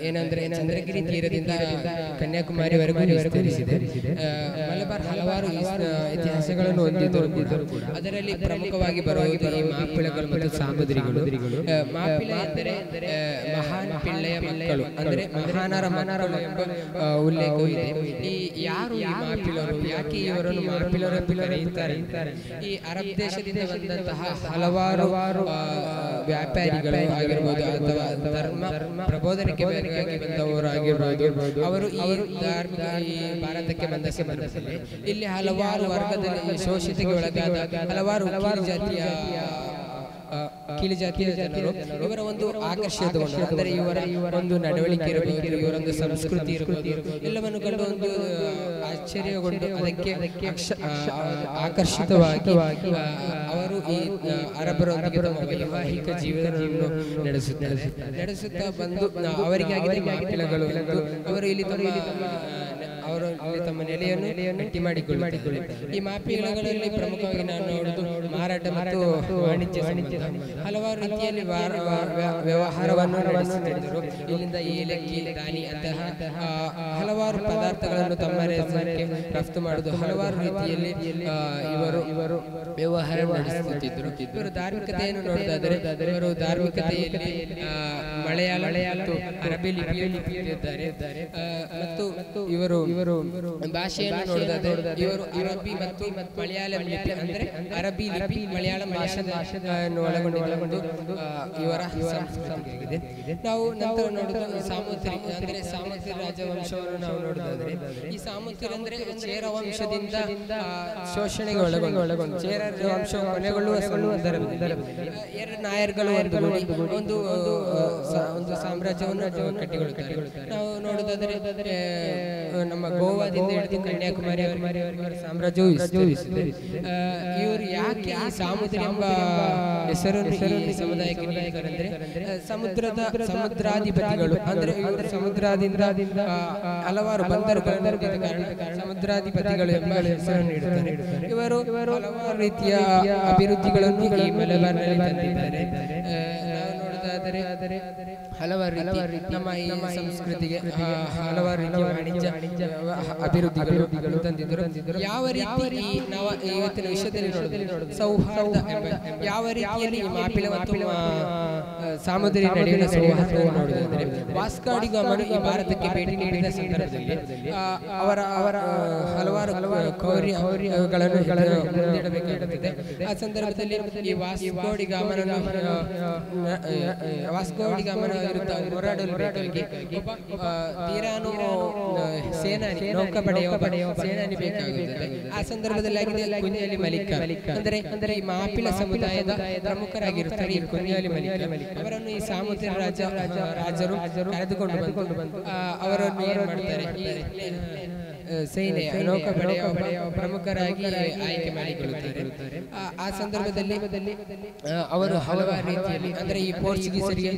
G: ಏನಂದ್ರೆ ಚಂದ್ರಗಿರಿ ತೀರದಿಂದ ಕನ್ಯಾಕುಮಾರಿವರೆಗೂ ವಿಸ್ತರಿಸಿದೆ. ಮಲಬಾರ್ ಹಲವಾರು ಇತಿಹಾಸಗಳನ್ನು ಹೊಂದಿದ್ದರು. ಅದರಲ್ಲಿ ಪ್ರಮುಖವಾಗಿ ಬರುವುದು ಈ ಮಾಪಿಳಗಳು ಮತ್ತು ಸಾಮುದ್ರಿಗಳು. ಮಾಪಿಳ ಎಂದರೆ ಮಹಾನ್ ಪಿಳ್ಳೆಯ ಮಕ್ಕಳು, ಅಂದ್ರೆ ಮಹಾನರ ಮಕ್ಕಳು ಎಂಬ ಉಲ್ಲೇಖವೂ ಇದೆ. ಈ ಯಾರು ಈ ಮಾಪಿಳರು, ಯಾಕೆ ಇವರನ್ನು ಮಾಪಿಳರು ಎಂದು ಕರೆಯುತ್ತಾರೆ? ಈ ಅರಬ್ ದೇಶದಿಂದ ಬಂದಂತಹ ಹಲವಾರು ವ್ಯಾಪಾರಿಗಳು ಆಗಿರ್ಬೋದು ಅಥವಾ ಧರ್ಮ ಪ್ರಬೋಧನೆಗೆ ಬೇಕಾಗಿ ಬಂದವರಾಗಿರ್ಬೋದು, ಅವರು ಈ ಧಾರ್ಮಿಕ ಈ ಭಾರತಕ್ಕೆ ಬಂದ ಸಂದರ್ಭದಲ್ಲಿ ಇಲ್ಲಿ ಹಲವಾರು ವರ್ಗದಲ್ಲಿ ಶೋಷಿತೆಗೆ ಒಳಗಾದ ಹಲವಾರು ಕೀಳು ಜಾತಿಯ ಜನರು ಇವರ ಒಂದು ಆಕರ್ಷಿತವನ್ನು, ಅಂದರೆ ಇವರ ಒಂದು ನಡವಳಿಕೆ ಇರಬಹುದು, ಇವರೊಂದು ಸಂಸ್ಕೃತಿ ಇರಬಹುದು, ಎಲ್ಲವನ್ನು ಕಂಡು ಒಂದು ಆಶ್ಚರ್ಯಗೊಂಡು ಅದಕ್ಕೆ ಆಕರ್ಷಿತವಾಗಿ ಅವರು ಈ ಅರಬರೊಂದಿಗೆ ತಮ್ಮ ವೈವಾಹಿಕ ಜೀವನವನ್ನು ನಡೆಸುತ್ತಾ ಬಂದು ಅವರಿಗಾಗಿ ಮಾಪಿಳಗಳು ಎಂದು ಅವರು ಇಲ್ಲಿ ತಮ್ಮ ನೆಲೆಯನ್ನು ಗಟ್ಟಿ ಮಾಡಿಕೊಳ್ಳುತ್ತಾರೆ. ಈ ಮಾಪಿಳಗಳಲ್ಲಿ ಪ್ರಮುಖವಾಗಿ ನಾನು ನೋಡುವುದು ಮಾರಾಟ ಮತ್ತು ವಾಣಿಜ್ಯ ಸಂಬಂಧ. ಹಲವಾರು ರೀತಿಯಲ್ಲಿ ವ್ಯವಹಾರವನ್ನು ನಡೆಸುತ್ತಿದ್ದರು. ಇಲ್ಲಿಂದ ಏಲಕ್ಕಿ, ದಾನಿ ಅಂತಹ ಹಲವಾರು ಪದಾರ್ಥಗಳನ್ನು ತಮ್ಮ ರಾಜ್ಯಕ್ಕೆ ರಫ್ತು ಮಾಡುವುದು, ಹಲವಾರು ರೀತಿಯಲ್ಲಿ ಇವರು ವ್ಯವಹಾರ ನಡೆಸುತ್ತಿದ್ದರು. ಇವರು ಧಾರ್ಮಿಕತೆಯನ್ನು ನೋಡುವುದಾದರೆ ಇವರು ಧಾರ್ಮಿಕತೆಯಲ್ಲಿ ಮಲಯಾಳ ಮತ್ತು ಅರಬಿ ಲಿಪಿಯಲ್ಲಿ ಲಿಪಿಯಿದ್ದಾರೆ. ಮತ್ತು ಇವರು ಭಾಷೆಯನ್ನು ನೋಡುವುದಾದರೆ ಇವರು ಅರಬಿ ಮತ್ತು ಮಲಯಾಳಂ ಲಿಪಿ, ಅಂದ್ರೆ ಅರಬಿ ಲಿಪಿ ಮಲಯಾಳಂ ಭಾಷೆಯನ್ನು ಒಳಗೊಂಡು ಇವರ ಸಂಸ್ಕೃತಿಯಾಗಿದೆ. ನಾವು ನಂತರ ನೋಡುವುದು ಸಾಮೂತಿರಿ, ಅಂದ್ರೆ ಸಾಮೂತಿರಿ ರಾಜವಂಶವನ್ನು ನಾವು ನೋಡುವುದಾದರೆ ಈ ಸಾಮೂತಿರಿ ಅಂದ್ರೆ ಚೇರ ವಂಶದಿಂದ ಶೋಷಣೆಗೆ ಒಳಗೊಂಡು ಚೇರ ವಂಶ ಕೊನೆಗೊಳ್ಳುವ ಎರಡು ನಾಯರ್ಗಳು ಒಂದು ಸಾಮ್ರಾಜ್ಯವನ್ನು ಕಟ್ಟಿಕೊಳ್ಳುತ್ತಾರೆ. ನಾವು ನೋಡುವುದಾದರೆ ನಮ್ಮ ಗೋವಾದಿಂದ ಹಿಡಿದು ಕನ್ಯಾಕುಮಾರಿ ಸಾಮ್ರಾಜ್ಯವು ವಿಸ್ತರಿಸಿದೆ. ಇವರು ಯಾಕೆ ಈ ಸಾಮುದ್ರಿ ಎಂಬ ಹೆಸರನ್ನು ಈ ಸಮುದಾಯಕ್ಕೆ ನೀಡಿದ್ದಾರೆ ಅಂದ್ರೆ ಸಮುದ್ರಾಧಿಪತಿಗಳು, ಅಂದ್ರೆ ಇವರು ಸಮುದ್ರದಿಂದ ಹಲವಾರು ಬಂದರುಗಳನ್ನು ಕಾರಣ ಸಮುದ್ರಾಧಿಪತಿಗಳು ಎಂಬ ಹೆಸರನ್ನು ನೀಡುತ್ತಾರೆ. ಇವರು ಹಲವಾರು ರೀತಿಯ ಅಭಿವೃದ್ಧಿಗಳನ್ನು ಈ ಮಲಬಾರ್ನಲ್ಲಿ ತಂದಿದ್ದಾರೆ. ನಾವು ನೋಡುವುದಾದರೆ ಹಲವಾರು ರೀತಿ ನಮ್ಮ ಈ ಸಂಸ್ಕೃತಿಗೆ ಹಲವಾರು ರೀತಿಯ ವಾಣಿಜ್ಯ ಅಭಿವೃದ್ಧಿಗಳು ತಂದಿದ್ದರು. ಯಾವ ರೀತಿ ನಾವು ಇವತ್ತಿನ ವಿಷಯದಲ್ಲಿ ನೋಡಿದ್ರೆ ಸೌಹಾರ್ದ ಯಾವ ರೀತಿಯಲ್ಲಿ ಮಾಪಿಳ ಮತ್ತು ಸಾಮುದ್ರಿ ನಡುವಿನ ಸೌಹಾರ್ದವನ್ನು ನೋಡುವುದಾದರೆ ವಾಸ್ಕೋ ಡಿ ಗಾಮನು ಈ ಭಾರತಕ್ಕೆ ಭೇಟಿ ನೀಡಿದ ಸಂದರ್ಭದಲ್ಲಿ ಅವರ ಹಲವಾರು ಕೌರ್ಯಗಳನ್ನು ಮುಂದಿಡಬೇಕಾಗುತ್ತದೆ. ಆ ಸಂದರ್ಭದಲ್ಲಿ ಈ ವಾಸ್ಕೋ ಡಿ ಗಾಮನ ವಿರುದ್ಧ ಹೋರಾಡಲು ಬೇಕಾಗಿ ತೀರಾನು ಸೇನಾನಿ, ನೌಕಾಪಡೆಯ ಸೇನಾನಿ ಬೇಕಾಗುತ್ತದೆ. ಆ ಸಂದರ್ಭದಲ್ಲಿ ಆಗಿದೆ ಕುಂಜಾಲಿ ಮಲಿಕ, ಅಂದರೆ ಈ ಮಾಪಿಳ ಸಮುದಾಯದ ಪ್ರಮುಖರಾಗಿರುತ್ತಾರೆ ಈ ಕುಂಜಾಲಿ ಮಲಿಕ. ಅವರನ್ನು ಈ ಸಾಮುದ್ರಿ ರಾಜರು ಕರೆದುಕೊಂಡು ಬಂದು ಅವರನ್ನು ಏನು ಮಾಡ್ತಾರೆ, ಸೇನೆಯ ನೌಕಾಪಡೆಯ ಪ್ರಮುಖರಾಗಿ ಆಯ್ಕೆ ಮಾಡಿಕೊಳ್ಳುತ್ತಾರೆ. ಆ ಸಂದರ್ಭದಲ್ಲಿ ಅವರು ಹಲವಾರು ರೀತಿಯಲ್ಲಿ, ಅಂದ್ರೆ ಈ ಪೋರ್ಚುಗೀಸರಿಗೆ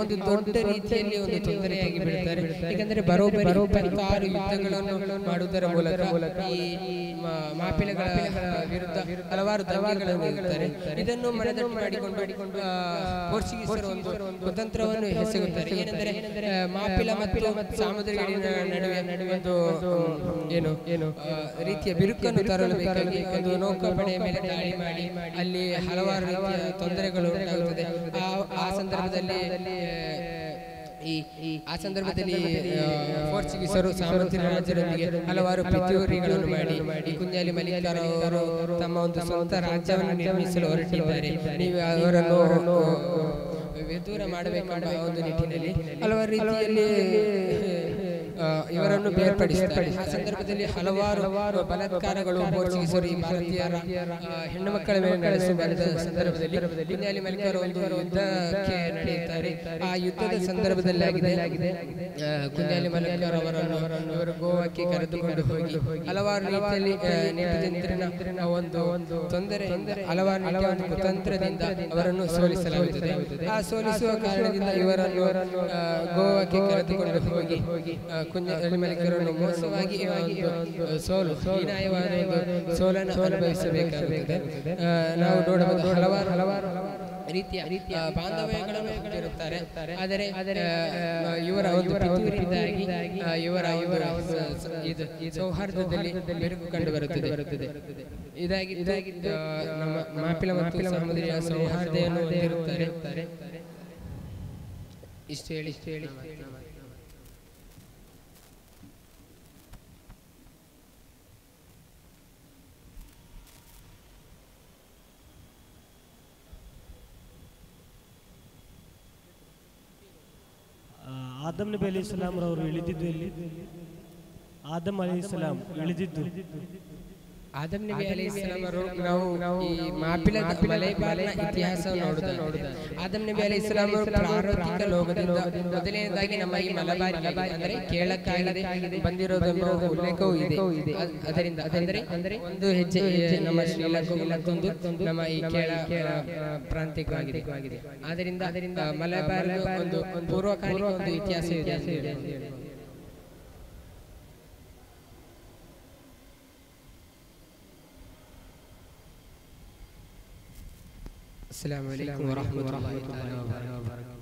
G: ಒಂದು ದೊಡ್ಡ ರೀತಿಯಲ್ಲಿ ಒಂದು ತೊಂದರೆಯಾಗಿ ಬಿಡುತ್ತಾರೆ. ಯಾಕಂದ್ರೆ ಬರೋಬ್ಬರಿ 26 ಯುದ್ಧಗಳನ್ನು ಮಾಡುವುದರ ಮೂಲಕ ಈ ಮಾಪಿಳಗಳ ವಿರುದ್ಧ ಹಲವಾರು ದಂಗೆಗಳನ್ನು ನೀಡುತ್ತಾರೆ. ಇದನ್ನು ಮನದಟ್ಟು ಮಾಡಿಕೊಂಡು ಪೋರ್ಚುಗೀಸರು ಒಂದು ಕುತಂತ್ರವನ್ನು ಎಸಗುತ್ತಾರೆ. ಏನೆಂದರೆ ಮಾಪಿಳ ಮತ್ತು ಸಾಮುದ್ರಿಗಳ ನಡುವೆ ಒಂದು ಏನು ರೀತಿಯ ಬಿರುಕನ್ನು ತರಲು ಬೇಕಾಗಿ ಒಂದು ನೌಕಾಪಡೆಯ ಮೇಲೆ ದಾಳಿ ಮಾಡಿ ಅಲ್ಲಿ ಹಲವಾರು ರೀತಿಯ ತೊಂದರೆಗಳು ಉಂಟಾಗುತ್ತದೆ. ಆ ಸಂದರ್ಭದಲ್ಲಿ ಪೋರ್ಚುಗೀಸರು ಸಾಮಂತಿ ರಾಜರೊಂದಿಗೆ ಹಲವಾರು ಪಿತೂರಿಗಳನ್ನು ಮಾಡಿ ಕುಂಜಾಲಿ ಮಲಿಕರವರು ತಮ್ಮ ಒಂದು ಸ್ವಂತ ರಾಜ್ಯವನ್ನು ನಿರ್ಮಿಸಲು ಹೊರಟಿದ್ದಾರೆ. ನೀವು ಅವರನ್ನು ವಿದೂರ ಮಾಡಬೇಕೆಂಬ ಒಂದು ನಿಟ್ಟಿನಲ್ಲಿ ಹಲವಾರು ರೀತಿಯಲ್ಲಿ ಇವರನ್ನು ಬೇರ್ಪಡಿಸುತ್ತಾರೆ. ಆ ಸಂದರ್ಭದಲ್ಲಿ ಹಲವಾರು ಬಲಾತ್ಕಾರಗಳು ಪೋರ್ಚುಗೀಸರು ಈ ಭಾರತೀಯರ ಹೆಣ್ಣು ಮಕ್ಕಳ ಮೇಲೆ ನಡೆಸುವ ಸಂದರ್ಭದಲ್ಲಿ ಕುಂಜಾಲಿ ಮಲ್ಲಿಕರು ಒಂದು ಯುದ್ಧಕ್ಕೆ ನಡೆಯುತ್ತಾರೆ. ಆ ಯುದ್ಧದ ಸಂದರ್ಭದಲ್ಲಾಗಿದೆ ಕುಂಜಾಲಿ ಮಲ್ಲಿಕರ್ ಅವರನ್ನು ಇವರು ಗೋವಾಕ್ಕೆ ಕರೆದುಕೊಂಡು ಹೋಗಿ ಹಲವಾರು ರೀತಿಯಲ್ಲಿ ನೆಪತಂತ್ರನ ಒಂದು ತೊಂದರೆಯಿಂದ ಹಲವಾರು ರೀತಿಯ ಒಂದು ಕುತಂತ್ರದಿಂದ ಅವರನ್ನು ಸೋಲಿಸಲಾಗುತ್ತದೆ. ಆ ಸೋಲಿಸುವ ಕಾರಣದಿಂದ ಇವರನ್ನು ಗೋವಾಕ್ಕೆ ಕರೆದುಕೊಂಡು ಹೋಗಿ ಕುಂಜಾಲಿ ಮಲ್ಲಿಕರನ್ನು ಮೋಸವಾಗಿ ಒಂದು ಸೋಲು ಹೀನಾಯವಾದ ಒಂದು ಸೋಲನ್ನು ಅನುಭವಿಸಬೇಕಾಗುತ್ತದೆ. ನಾವು ನೋಡಬಹುದು ಹಲವಾರು ರೀತಿಯ ಬಾಂಧವ್ಯಗಳನ್ನು ಹೊಂದಿರುತ್ತಾರೆ. ಆದರೆ ಇವರ ಒಂದು ಪಿತೂರಿಯಿಂದಾಗಿ ಇವರ ಇದು ಸೌಹಾರ್ದದಲ್ಲಿ ಬೆರಗು ಕಂಡು ಬರುತ್ತದೆ. ಇದಾಗಿ ನಮ್ಮ ಮಾಪಿಳ ಮತ್ತು ಸಹೋದರಿಯ ಸೌಹಾರ್ದವನ್ನು ಹೊಂದಿರುತ್ತಾರೆ. ಇಷ್ಟು ಹೇಳಿ
F: ಆದಮ್ ನಬಿ ಅಲಿ ಇಸ್ಲಾಂ ರವರು ಇಳಿದಿದ್ದು ಎಲ್ಲಿ? ಆದಮ್ ಅಲಿ ಇಸ್ಲಾಂ ಇಳಿದಿದ್ದು
G: ಆದಮ್ ನಬಿ ಅಲೈಹಿಸ್ಸಲಾಂ ಅವರು ನಾವು ಈ ಮಾಪಿಳದ ಮಲೈಬಾರ್ನ ಇತಿಹಾಸವನ್ನು ನೋಡುತ್ತಾ ಆದಮ್ ನಬಿ ಅಲೈಹಿಸ್ಸಲಾಂ ಅವರು ಪ್ರಾಕೃತಿಕ ಲೋಕದಿಂದ ಮೊದಲನೇದಾಗಿ ನಮ್ಮ ಈ ಮಲಬಾರಿಗೆ ಅಂದರೆ ಕೇಳಕ್ಕಾಗದೆ ಬಂದಿರೋದೆಂಬ ಉಲ್ಲೇಖವೂ ಇದೆ. ಅದರಿಂದ ಅಂದರೆ ಒಂದು ಹೆಜ್ಜೆ ನಮ್ಮ ಶ್ರೀಲಂಕಾ ಮತ್ತೊಂದು ನಮ್ಮ ಈ ಕೇಳ ಪ್ರಾಂತ್ಯವಾಗಿದೆ. ಆದ್ದರಿಂದ ಮಲಬಾರ್ನ ಒಂದು ಪೂರ್ವಕಾಲಿಕ ಒಂದು ಇತಿಹಾಸ ಇದೆ. السلام عليكم ورحمة الله وبركاته.